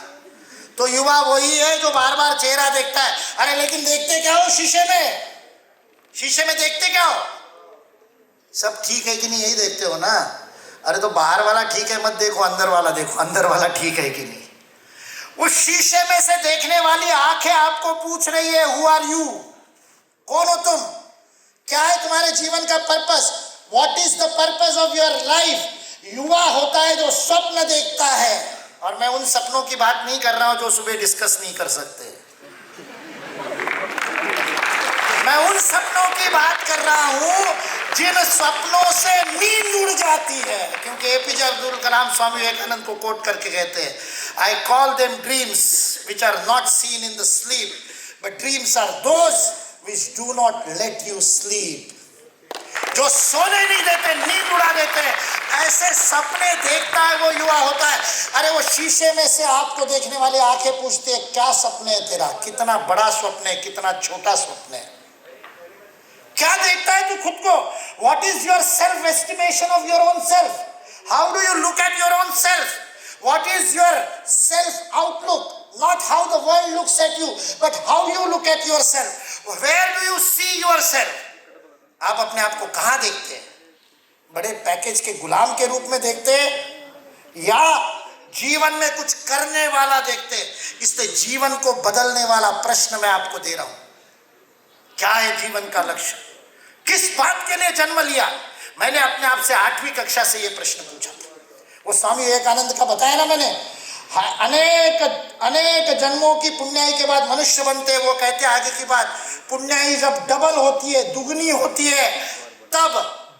तो युवा वही है जो बार बार चेहरा देखता है। अरे लेकिन देखते क्या हो शीशे में? शीशे में देखते क्या हो? सब ठीक है कि नहीं, यही देखते हो ना। अरे तो बाहर वाला ठीक है मत देखो, अंदर वाला देखो, अंदर वाला ठीक है कि नहीं। उस शीशे में से देखने वाली आंखें आपको पूछ रही है, हु आर यू? कौन हो तुम? क्या है तुम्हारे जीवन का purpose? What is the purpose of your life? युवा होता है जो स्वप्न देखता है, और मैं उन सपनों की बात नहीं कर रहा हूं जो सुबह डिस्कस नहीं कर सकते। मैं उन सपनों की बात कर रहा हूं जिन सपनों से नींद उड़ जाती है, क्योंकि एपीजे अब्दुल कलाम स्वामी विवेकानंद को कोट करके कहते हैं, I call them dreams which are not seen in the sleep, but dreams are those which do not let you sleep. जो सोने नहीं देते, नींद उड़ा देते, ऐसे सपने देखता है वो युवा होता है। अरे वो शीशे में से आपको देखने वाले आंखें पूछते हैं क्या सपने है तेरा, कितना बड़ा स्वप्न है, कितना छोटा स्वप्न है, क्या देखता है तू खुद को? What is your self estimation of your own self? How do you look at your own self? What is your self outlook? Not how the world looks at you, but how you look at your self. Where do you see your self? आप अपने आप को कहां देखते हैं? बड़े package के गुलाम के रूप में देखते हैं या जीवन में कुछ करने वाला देखते हैं? इसलिए जीवन को बदलने वाला प्रश्न मैं आपको दे रहा हूं, क्या है जीवन का लक्ष्य? किस बात के लिए जन्म लिया? मैंने अपने आप से 8वीं कक्षा से यह प्रश्न पूछा था। वो स्वामी विवेकानंद का बताया ना मैंने, अनेक अनेक जन्मों की पुण्याई के बाद मनुष्य बनते हैं। वो कहते हैं आगे की बात, पुण्याई जब डबल होती है, दुगनी होती है, तब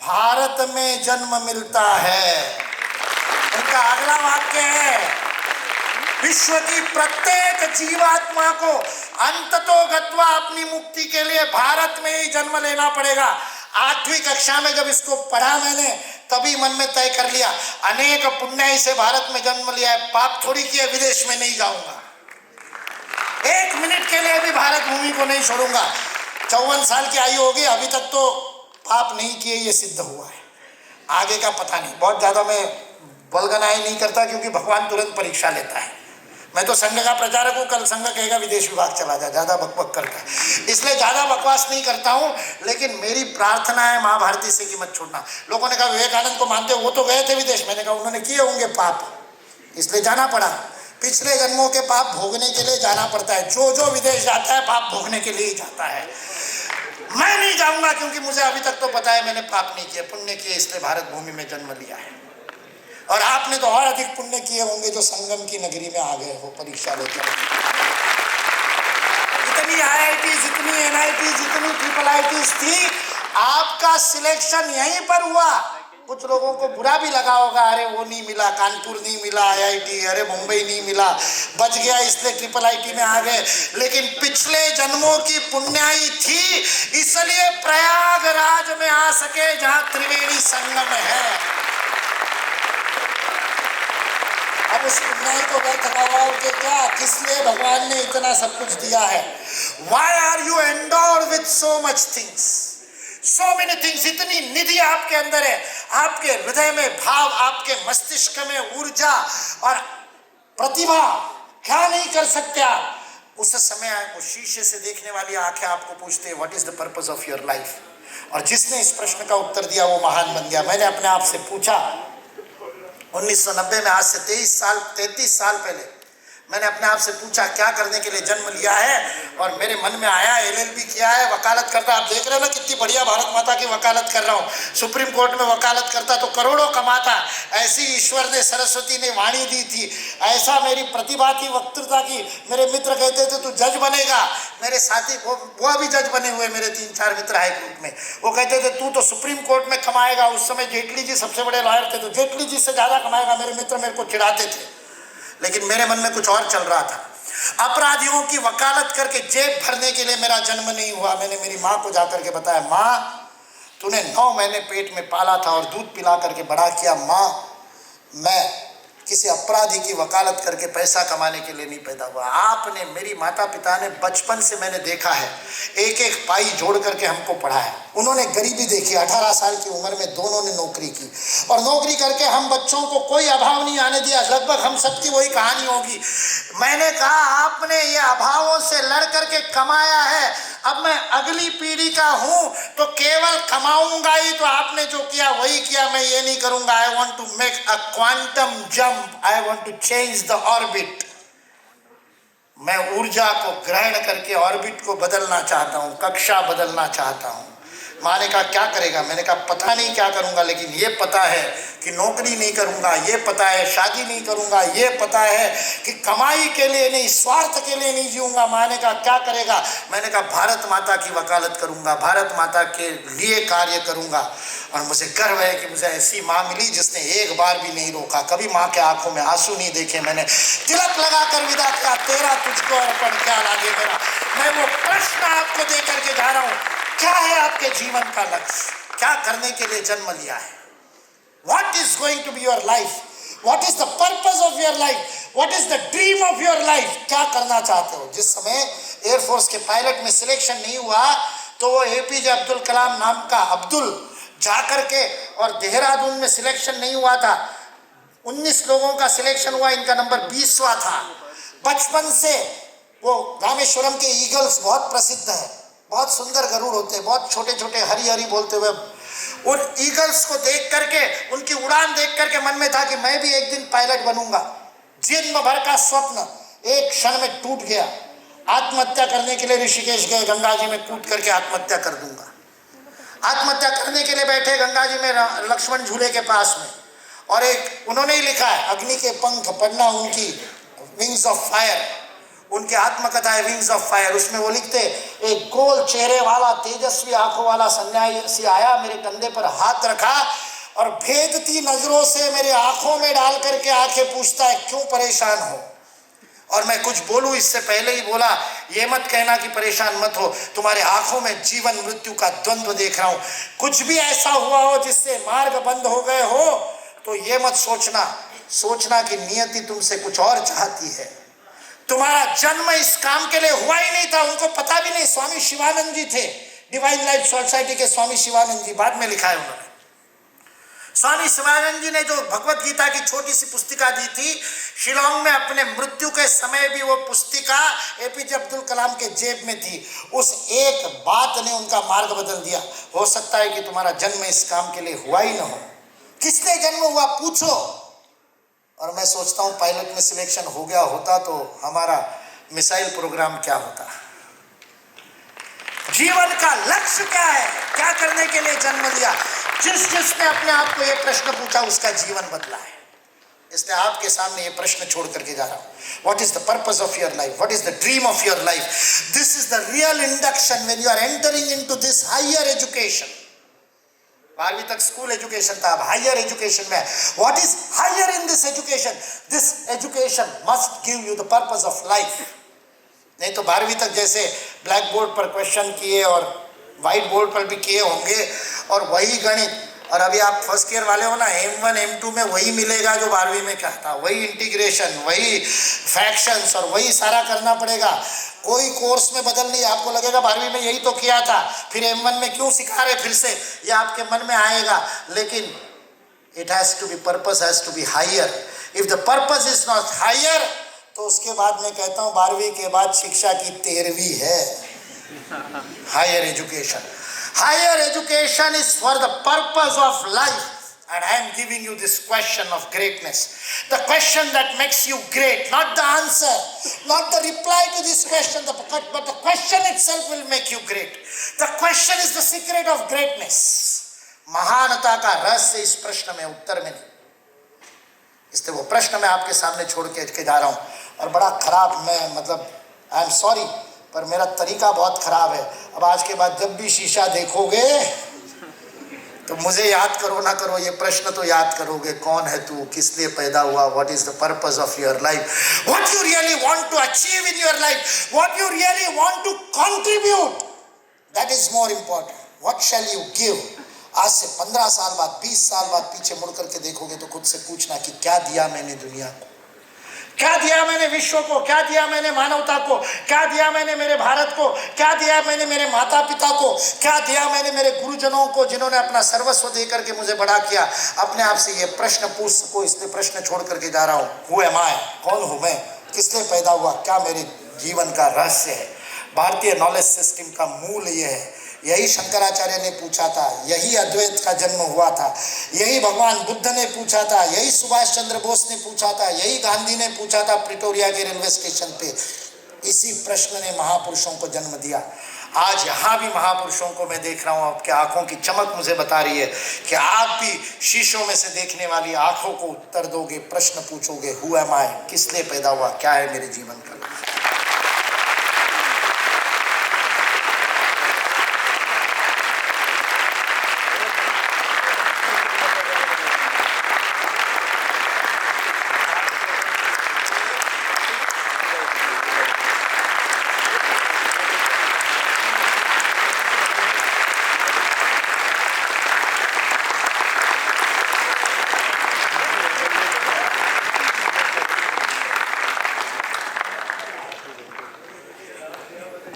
भारत में जन्म मिलता है। उनका अगला वाक्य है, विश्व की प्रत्येक जीवात्मा को अंततोगत्वा अपनी मुक्ति के लिए भारत में ही जन्म लेना पड़ेगा। 8वीं कक्षा में जब इसको पढ़ा मैंने, तभी मन में तय कर लिया, अनेक पुण्याई से भारत में जन्म लिया है, पाप थोड़ी किए, विदेश में नहीं जाऊंगा, 1 मिनट के लिए भी भारत भूमि को नहीं छोड़ूंगा। 54 साल की आयु होगी, अभी तक तो पाप नहीं किए, ये सिद्ध हुआ है। आगे का पता नहीं। बहुत ज्यादा मैं बलगनाई नहीं करता, क्योंकि भगवान तुरंत परीक्षा लेता है। मैं तो संघ का प्रचारक हूँ, कल संघ कहेगा विदेश विभाग चला जा, ज्यादा बकबक करता है, इसलिए ज्यादा बकवास नहीं करता हूँ। लेकिन मेरी प्रार्थना है माँ भारती से कि मत छोड़ना। लोगों ने कहा विवेकानंद को मानते हो, वो तो गए थे विदेश। मैंने कहा उन्होंने किए होंगे पाप, इसलिए जाना पड़ा। पिछले जन्मों के पाप भोगने के लिए जाना पड़ता है। जो जो विदेश जाता है पाप भोगने के लिए ही जाता है। मैं नहीं जाऊंगा, क्योंकि मुझे अभी तक तो पता है मैंने पाप नहीं किया, पुण्य किए, इसलिए भारत भूमि में जन्म लिया है। और आपने तो और अधिक पुण्य किए होंगे जो संगम की नगरी में आ गए हो परीक्षा लेकर। इतनी IITs, इतनी NITs, इतनी IIITs थी, आपका सिलेक्शन यहीं पर हुआ। कुछ लोगों को बुरा भी लगा होगा, अरे वो नहीं मिला, कानपुर नहीं मिला IIT, अरे मुंबई नहीं मिला, बच गया इसलिए IIIT में आ गए। लेकिन पिछले जन्मों की पुण्याई थी, इसलिए प्रयागराज में आ सके, जहां त्रिवेणी संगम है। अब उस पुण्याई को व्यर्थ गवाओ के क्या? किस लिए भगवान ने इतना सब कुछ दिया है? Why are you endowed with so much things? So many things, इतनी निधि आपके अंदर है, आपके हृदय में भाव, आपके मस्तिष्क में ऊर्जा और प्रतिभा, क्या नहीं कर सकते आप? उस समय वो शीशे से देखने वाली आंखें आपको पूछते हैं what is the purpose of your life, और जिसने इस प्रश्न का उत्तर दिया वो महान बन गया। मैंने अपने आप से पूछा 1990 में, आज से 33 साल पहले मैंने अपने आप से पूछा क्या करने के लिए जन्म लिया है, और मेरे मन में आया LLB किया है, वकालत करता। आप देख रहे हो ना कितनी बढ़िया भारत माता की वकालत कर रहा हूँ। सुप्रीम कोर्ट में वकालत करता तो करोड़ों कमाता। ऐसी ईश्वर ने, सरस्वती ने वाणी दी थी, ऐसा मेरी प्रतिभा थी, वक्तृता की। मेरे मित्र कहते थे तू जज बनेगा। मेरे साथी वो अभी जज बने हुए, मेरे 3-4 मित्र हाई कोर्ट में, वो कहते थे तू तो सुप्रीम कोर्ट में कमाएगा। उस समय जेटली जी सबसे बड़े लॉयर थे, तो जेटली जी से ज्यादा कमाएगा। मेरे मित्र मेरे को चिढ़ाते थे, लेकिन मेरे मन में कुछ और चल रहा था। अपराधियों की वकालत करके जेब भरने के लिए मेरा जन्म नहीं हुआ। मैंने मेरी माँ को जाकर के बताया, माँ तूने 9 महीने पेट में पाला था और दूध पिला करके बड़ा किया। माँ मैं किसी अपराधी की वकालत करके पैसा कमाने के लिए नहीं पैदा हुआ। आपने, मेरी माता पिता ने, बचपन से मैंने देखा है, एक एक पाई जोड़ करके हमको पढ़ाया। उन्होंने गरीबी देखी। 18 साल की उम्र में दोनों ने नौकरी की, और नौकरी करके हम बच्चों को कोई अभाव नहीं आने दिया। लगभग हम सबकी वही कहानी होगी। मैंने कहा आपने ये अभावों से लड़ करके कमाया है, अब मैं अगली पीढ़ी का हूं तो केवल कमाऊंगा ही। तो आपने जो किया वही किया, मैं ये नहीं करूंगा। I want to make a quantum jump, I want to change the orbit. मैं ऊर्जा को ग्रहण करके ऑर्बिट को बदलना चाहता हूं, कक्षा बदलना चाहता हूं। माँ ने कहा क्या करेगा? मैंने कहा पता नहीं क्या करूँगा, लेकिन ये पता है कि नौकरी नहीं करूँगा, ये पता है शादी नहीं करूँगा, ये पता है कि कमाई के लिए नहीं, स्वार्थ के लिए नहीं जीऊँगा। माँ ने कहा क्या करेगा? मैंने कहा भारत माता की वकालत करूँगा, भारत माता के लिए कार्य करूँगा। और मुझे गर्व है कि मुझे ऐसी माँ मिली जिसने एक बार भी नहीं रोका, कभी माँ के आंखों में आंसू नहीं देखे। मैंने तिलक लगाकर विदा किया, तेरा तुझको अर्पण क्या लागे मेरा। मैं वो प्रश्न आपको दे करके जा रहा हूँ, क्या है आपके जीवन का लक्ष्य? क्या करने के लिए जन्म लिया है? What is going to be your life? What is the purpose of your life? What is the dream of your life? क्या करना चाहते हो? जिस समय एयरफोर्स के पायलट में सिलेक्शन नहीं हुआ तो वो एपीजे अब्दुल कलाम नाम का अब्दुल जा करके, और देहरादून में सिलेक्शन नहीं हुआ था, 19 लोगों का सिलेक्शन हुआ, इनका नंबर 20वां था। बचपन से वो रामेश्वरम के ईगल्स बहुत प्रसिद्ध है, बहुत सुंदर गरुड़ होते हैं, बहुत छोटे छोटे हरी हरी बोलते हुए। उन ईगल्स को देख करके, उनकी उड़ान देख करके मन में था कि मैं भी एक दिन पायलट बनूंगा। जन्म भर का स्वप्न एक क्षण में टूट गया। आत्महत्या करने के लिए ऋषिकेश गए, गंगा जी में कूद करके आत्महत्या कर दूंगा। आत्महत्या करने के लिए बैठे गंगा जी में लक्ष्मण झूले के पास में, और एक उन्होंने ही लिखा है, अग्नि के पंख पढ़ना उनकी, विंग्स ऑफ फायर, उनकी आत्मकथा है विंग्स ऑफ फायर। उसमें वो लिखते, एक गोल चेहरे वाला तेजस्वी आंखों वाला सन्यासी आया, मेरे कंधे पर हाथ रखा और भेदती नजरों से मेरे आंखों में डाल करके आंखें पूछता है क्यों परेशान हो। और मैं कुछ बोलूं इससे पहले ही बोला, ये मत कहना कि परेशान मत हो, तुम्हारे आंखों में जीवन मृत्यु का द्वंद्व देख रहा हूं। कुछ भी ऐसा हुआ हो जिससे मार्ग बंद हो गए हो तो ये मत सोचना कि नियति तुमसे कुछ और चाहती है। तुम्हारा जन्म इस काम के लिए हुआ ही नहीं था, उनको पता भी नहीं। स्वामी शिवानंद जी थे, डिवाइन लाइफ सोसाइटी के स्वामी शिवानंद जी, बाद में लिखा है उन्होंने। स्वामी शिवानंद जी ने जो भगवत गीता की छोटी सी पुस्तिका दी थी, शिलोंग में अपने मृत्यु के समय भी वो पुस्तिका एपीजे अब्दुल कलाम के जेब में थी। उस एक बात ने उनका मार्ग बदल दिया। हो सकता है कि तुम्हारा जन्म इस काम के लिए हुआ ही ना हो। किसने जन्म हुआ पूछो। और मैं सोचता हूँ पायलट में सिलेक्शन हो गया होता तो हमारा मिसाइल प्रोग्राम क्या होता। जीवन का लक्ष्य क्या है? क्या करने के लिए जन्म लिया? जिसने अपने आप को यह प्रश्न पूछा उसका जीवन बदला है। इसलिए आपके सामने ये प्रश्न छोड़ करके जा रहा हूं, what is the purpose of your life, what is the dream of your life. This is the real induction when you are entering into this higher education. 12वीं तक स्कूल एजुकेशन था, अब हायर एजुकेशन में। What is higher in this education? This education must give you the purpose of life. नहीं तो 12वीं तक जैसे ब्लैक बोर्ड पर क्वेश्चन किए और व्हाइट बोर्ड पर भी किए होंगे और वही गणित, और अभी आप फर्स्ट ईयर वाले हो ना, M1 M2 में वही मिलेगा जो 12वीं में क्या था, वही इंटीग्रेशन, वही फ्रैक्शंस और वही सारा करना पड़ेगा। कोई कोर्स में बदल नहीं। आपको लगेगा 12वीं में यही तो किया था, फिर M1 में क्यों सिखा रहे फिर से, ये आपके मन में आएगा। लेकिन it has to be, purpose has to be higher. If the purpose is not higher तो उसके बाद मैं कहता हूँ 12वीं के बाद शिक्षा की 13वीं है, higher education. Higher education is for the purpose of life, and I am giving you this question of greatness. The question that makes you great, not the answer, not the reply to this question, but the question itself will make you great. The question is the secret of greatness. महानता का रहस्य इस प्रश्न में, उत्तर में नहीं। इसलिए वो प्रश्न मैं आपके सामने छोड़ के जा रहा हूँ। और बड़ा खराब, मैं मतलब आई एम सॉरी पर मेरा तरीका बहुत खराब है। अब आज के बाद जब भी शीशा देखोगे तो मुझे याद करो ना करो, ये प्रश्न तो याद करोगे, कौन है तू, किस लिए पैदा हुआ, what is the purpose of your life, what you really want to achieve in your life, what you really want to contribute, that is more important. What shall you give. आज से 15 साल बाद, 20 साल बाद पीछे मुड़ करके देखोगे तो खुद से पूछना कि क्या दिया मैंने दुनिया को, क्या दिया मैंने विश्व को, क्या दिया मैंने मानवता को, क्या दिया मैंने मेरे भारत को, क्या दिया मैंने मेरे माता पिता को, क्या दिया मैंने मेरे गुरुजनों को जिन्होंने अपना सर्वस्व दे करके मुझे बड़ा किया। अपने आप से ये प्रश्न पूछ सको, इसलिए प्रश्न छोड़ करके जा रहा हूँ। हु एम आई, कौन हूँ मैं, किस लिए पैदा हुआ, क्या मेरे जीवन का रहस्य है। भारतीय नॉलेज सिस्टम का मूल ये है। यही शंकराचार्य ने पूछा था, यही अद्वैत का जन्म हुआ था, यही भगवान बुद्ध ने पूछा था, यही सुभाष चंद्र बोस ने पूछा था, यही गांधी ने पूछा था प्रिटोरिया के रेलवे स्टेशन पे। इसी प्रश्न ने महापुरुषों को जन्म दिया। आज यहाँ भी महापुरुषों को मैं देख रहा हूँ, आपके आंखों की चमक मुझे बता रही है कि आप भी शीशों में से देखने वाली आंखों को उत्तर दोगे, प्रश्न पूछोगे, हु एम आई, किस लिए पैदा हुआ, क्या है मेरे जीवन का लक्ष्य।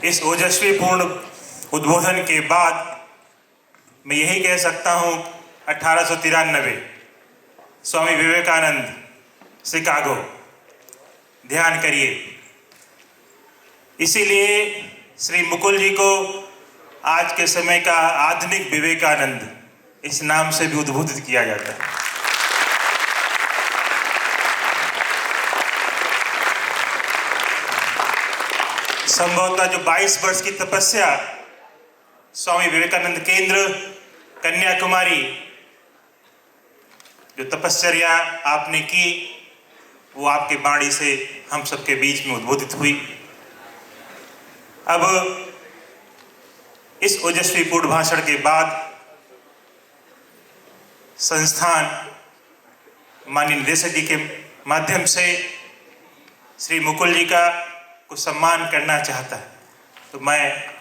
इस ओजस्वीपूर्ण उद्बोधन के बाद मैं यही कह सकता हूँ, 1893 स्वामी विवेकानंद, शिकागो, ध्यान करिए। इसीलिए श्री मुकुल जी को आज के समय का आधुनिक विवेकानंद इस नाम से भी उद्बोधित किया जाता है। संभवतः जो 22 वर्ष की तपस्या स्वामी विवेकानंद केंद्र कन्याकुमारी, जो तपश्चर्या आपने की, वो आपके वाणी से हम सबके बीच में उद्बोधित हुई। अब इस ओजस्वीपूर्ण भाषण के बाद संस्थान माननीय निदेशक जी के माध्यम से श्री मुकुल जी का को सम्मान करना चाहता है, तो मैं